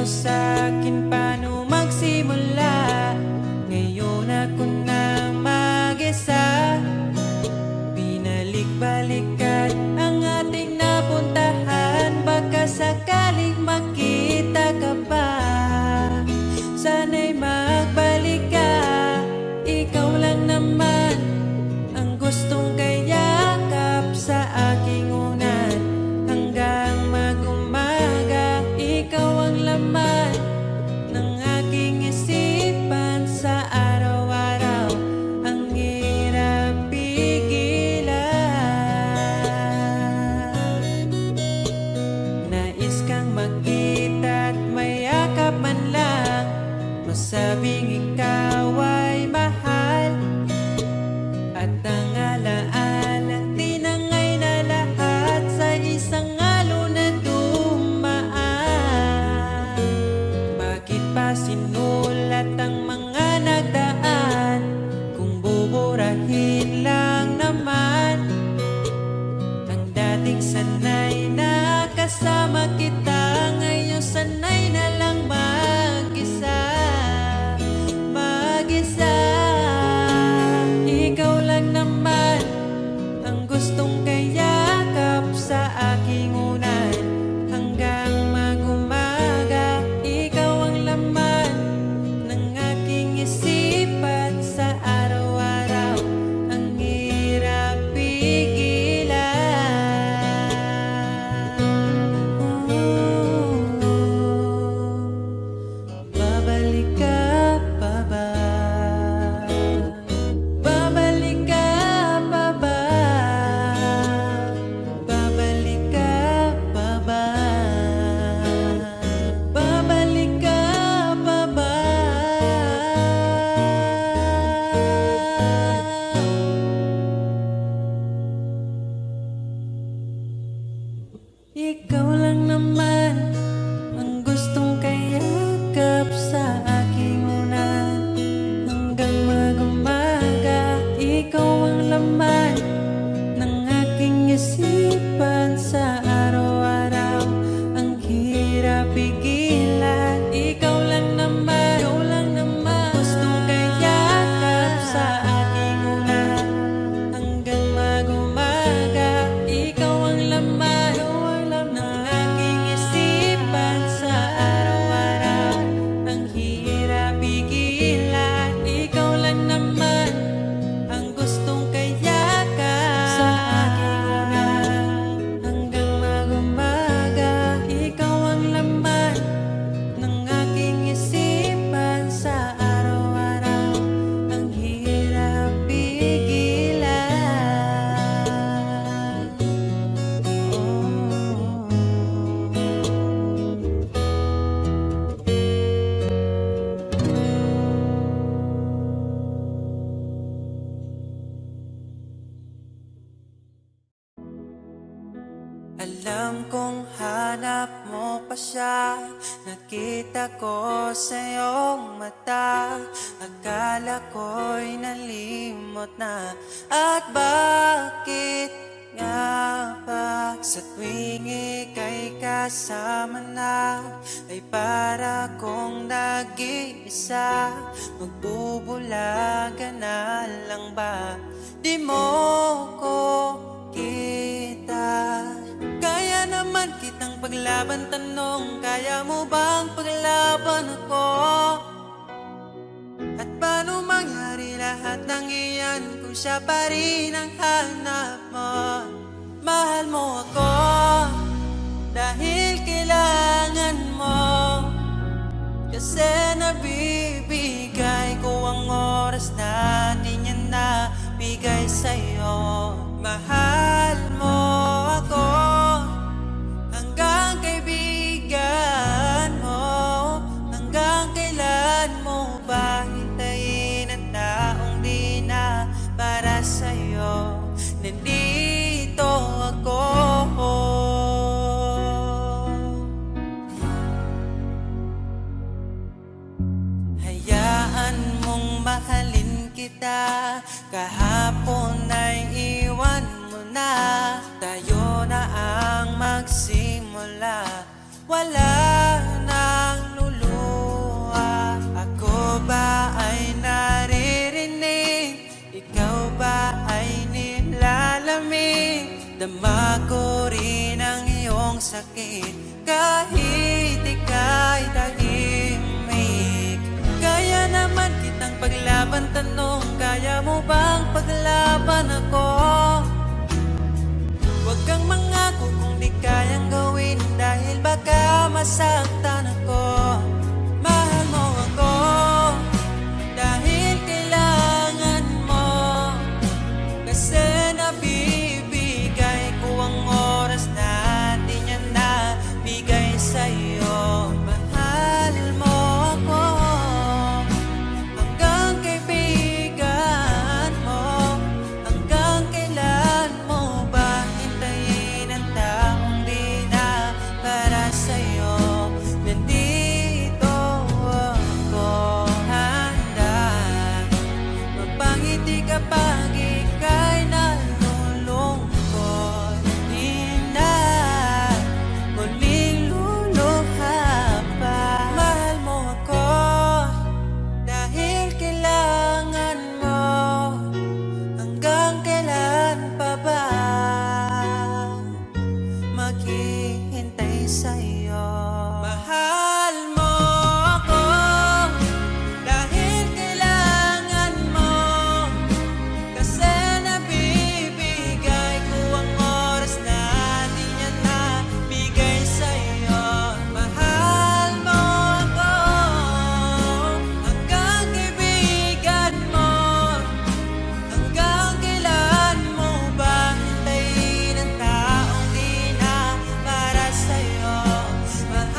sa'kin paano magsimula. Ngayon ako na mag-isa, binalik-balikan ang ating napuntahan. Baka sakaling makita ka pa, sana'y magbalik ka. Ikaw lang naman ang gustong kayakap sa aking unan. Hanggang mag-umaga, ikaw ang laman ng aking isipan sa araw-araw. Ang hirap pigilan. Nais kang makita at mayakap man lang, masabing ikaw ay mahal. At ang alaala tinangay na lahat sa isang alon na dumaan. Bakit pa sinulat ang mga nagdaan kung buburahin lang naman ang dating sanay na kasama kita? Ngayon sanay na lang mag-isa, mag-isa. Ikaw lang naman ang gustong kayakap sa aking unan. Hanggang mag-umaga, ikaw ang laman ng aking isipan sa araw-araw. Ang hirap pigilan. Babalik ka pa ba? Babalik ka pa ba? Babalik ka pa ba? Babalik ka pa ba? Ikaw lang naman ang gustong kayakap sa aking unan. Hanggang mag-umaga, ikaw ang laman ng aking isipan sa araw-araw. Ang hirap pigilan. Ikaw lang naman, ikaw lang naman gustong kayakap sa aking unan. Hanggang mag-umaga, ikaw ang laman ng aking isipan sa araw-araw. Ang hirap pigilan. Ikaw lang naman ang gustong kayakap sa aking unan. Hanggang mag-umaga, ikaw ang laman ng aking isipan sa araw-araw. Ang hirap pigilan. Alam kong hanap mo pa siya, nakita ko sa iyong mata. Akala ko'y nalimot na, at bakit nga ba sa tuwing ika'y kasama na, ay para kong nag-iisa? Magbubulaga na lang ba? Di mo ko kita. Kaya naman kitang paglaban, tanong, kaya mo bang paglaban ako? At paano mangyari lahat ng iyan kung siya pa rin ang hanap mo? Mahal mo ako dahil kailangan mo, kasi nabibigay ko ang oras na di niya nabigay sa'yo. Mahal mo ako hanggang kaibigan mo. Hanggang kailan mo ba hintayin ang taong di na para sa'yo? Nandito ako. Hayaan mong mahalin kita, kahapon ay iwan mo na. Tayo na ang magsimula, wala nang Dama ko rin ang iyong sakit kahit ika'y tahimik. Kaya naman kitang paglaban, tanong, kaya mo bang paglaban ako? Huwag kang mangako kung di kayang gawin, dahil baka masaktan ako. Mahal mo ako dahil kailangan mo, kasi nabibigay ko ang oras na di niya nabigay sa'yo. Mahal mo ako hanggang kaibigan mo. Hanggang kailan mo ba hintayin ang taong di na para sa'yo? Nandito ako handa mapangiti kapag ika'y nalulungkot. Di na muling luluha pa. Mahal mo ako dahil kailangan mo. Hanggang kailan pa ba maghihintay sa'yo? Mahal mo ako dahil kailangan mo, kasi nabibigay ko ang oras na di niya nabigay sa'yo. Mahal mo ako hanggang kaibigan mo. Hanggang kailan mo ba hintayin ang taong di na para sa'yo? Mahal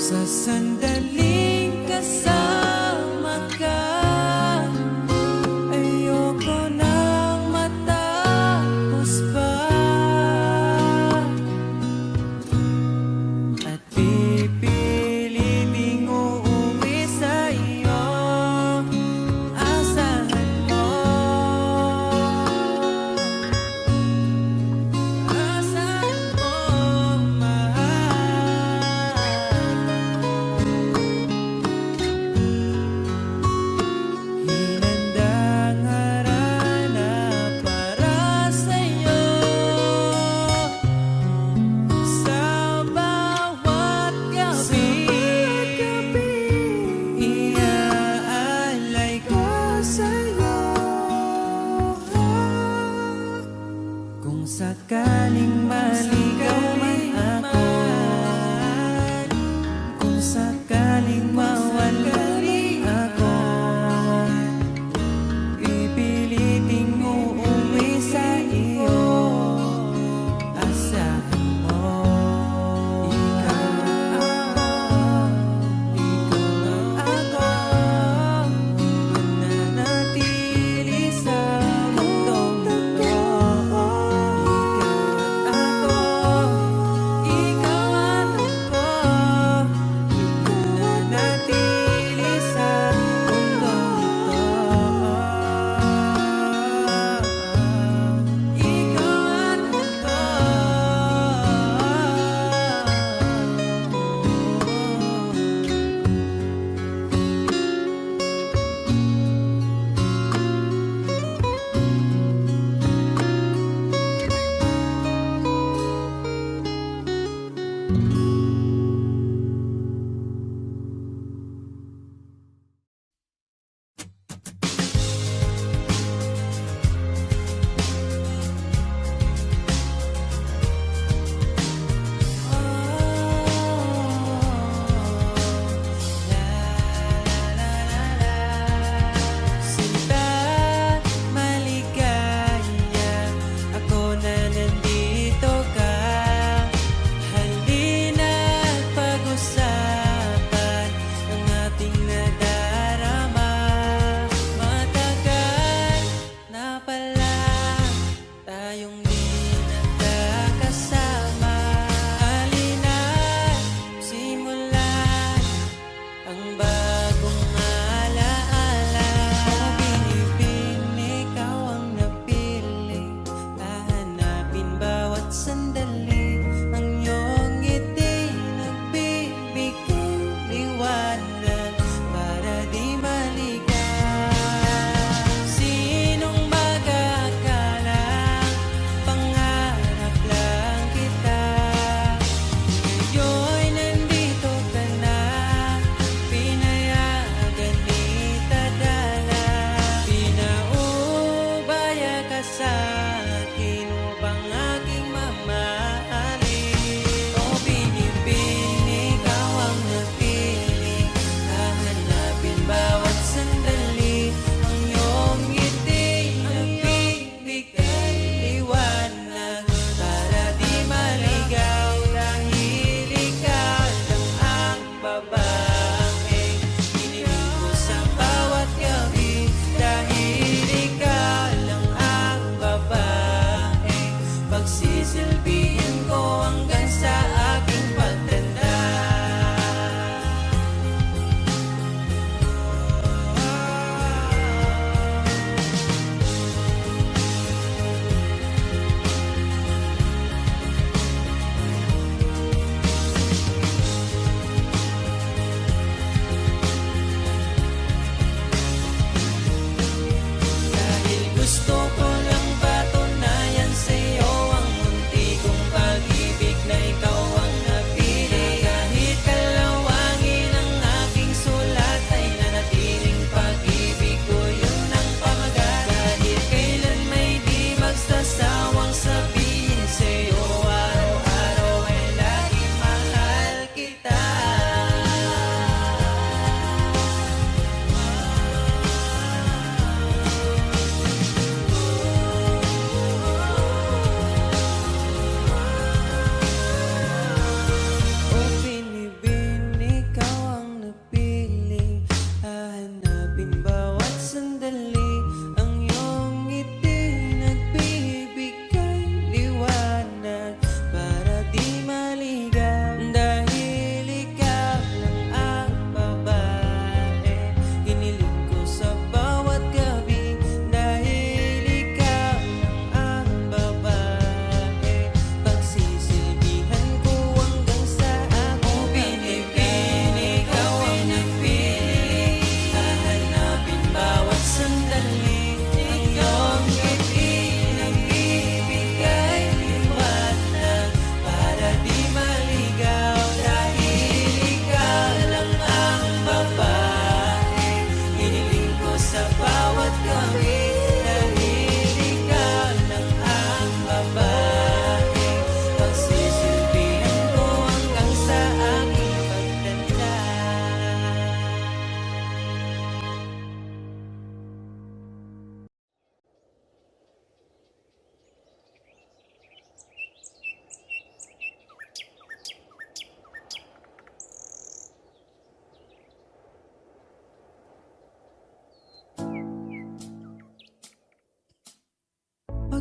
Sa sandaling kasama ka, ayoko nang matapos pa. At pipiliting uuwi sa iyo, asahan mo. Asahan mo, mahal.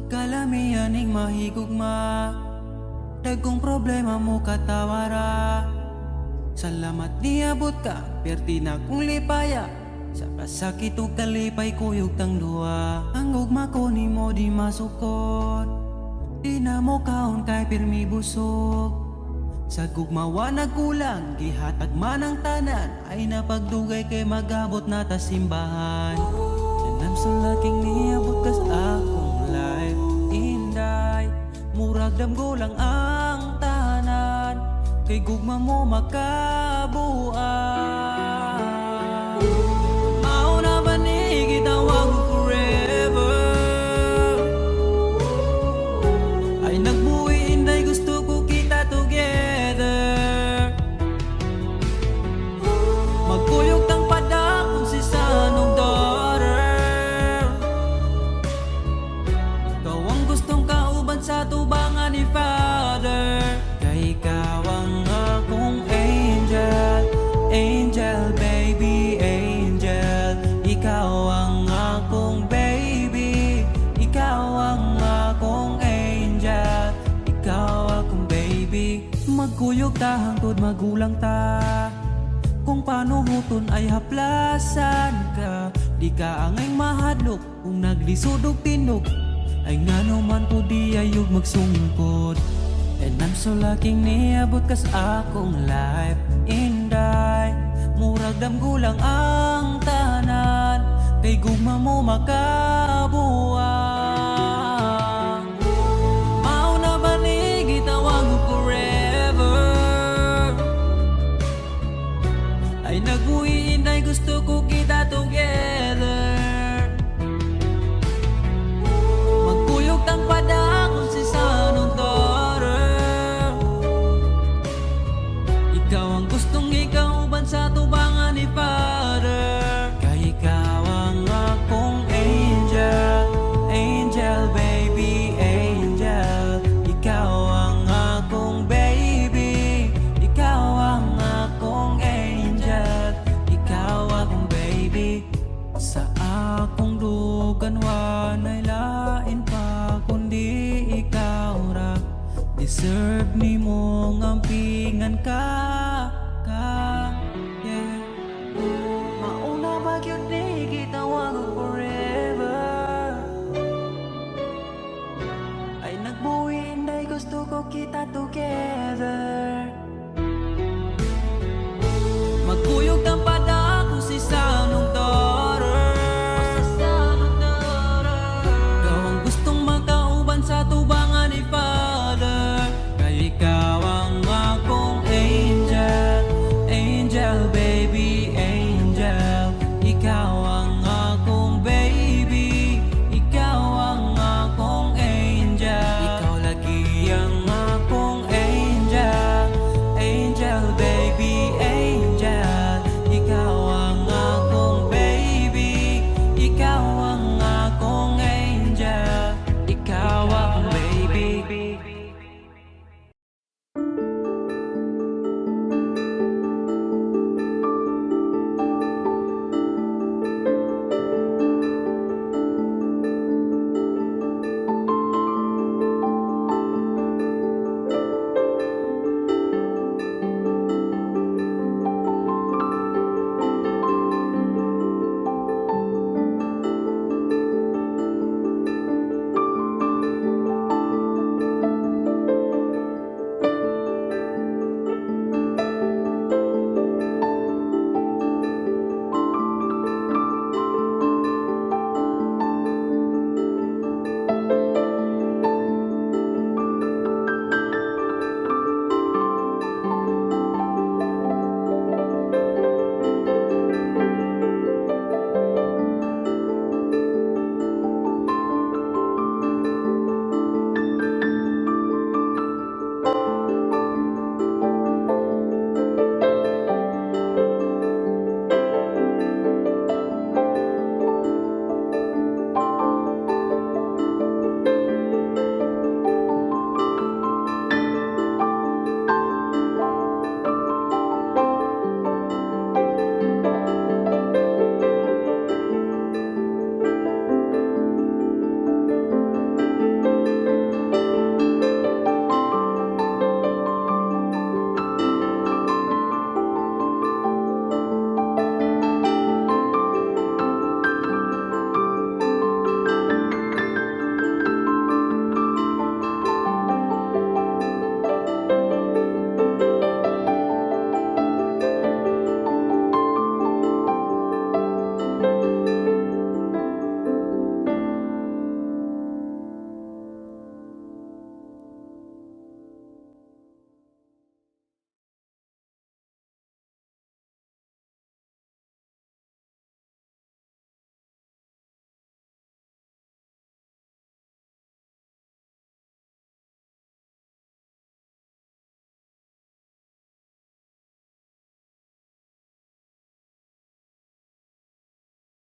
Kalamianing mahigugma, dagkong problema mo katawara. Salamat niabot ka, perti na kong lipaya. Sa kasakit o kalipay kuyog tang duwa. Ang ugma ko ni mo di masukot, di na mo kaon kay pirmi busog. Sa gugmawa nagkulang, gihatag man ang tanan, ay napagdugay kay magabot na ta simbahan. And I'm so lucky niabot kas akong life, inday. Murag damgo lang ang tanan, kay gugma mo makabuan. Mauna ba ni gitawag mo forever? Ay nagbuwi inday, gusto ko kita together. Magkuyog tang padakon si sanong daughter. Ikaw ang gustong kauban sa tubangan ni Father. Kay ikaw ang akong angel, angel baby, angel. Ikaw ang akong baby, ikaw ang akong angel, ikaw akong baby. Magkuyog ta hangtod magulang ta, kung paano huton ay haplasan ka. Di ka angay mahadlok kung naglisod og tinog, ay ngano man po di ayog magsungkod. And I'm so lucky niabot kas akong life, inday. Murag damgulang ang tanan, kay gugma mo makabuang. Mauna ba ni gitawag mo forever? Ay nagbuhi inday, gusto ko kita together. Magkuyog tang padakon si sanong daughter. Ikaw ang gustong ikauban sa tubangan ni Father. Kay ikaw ang akong angel, angel baby, angel. Ikaw ang akong baby, ikaw ang akong angel, ikaw akong baby. Sa akong dugan wanay lain pa kundi ikaw ra. Deserve ni mong ampingan ka, yeah. Mauna ba yun ni gitawag mo forever? Ay nagbuhi inday, gusto ko kita together.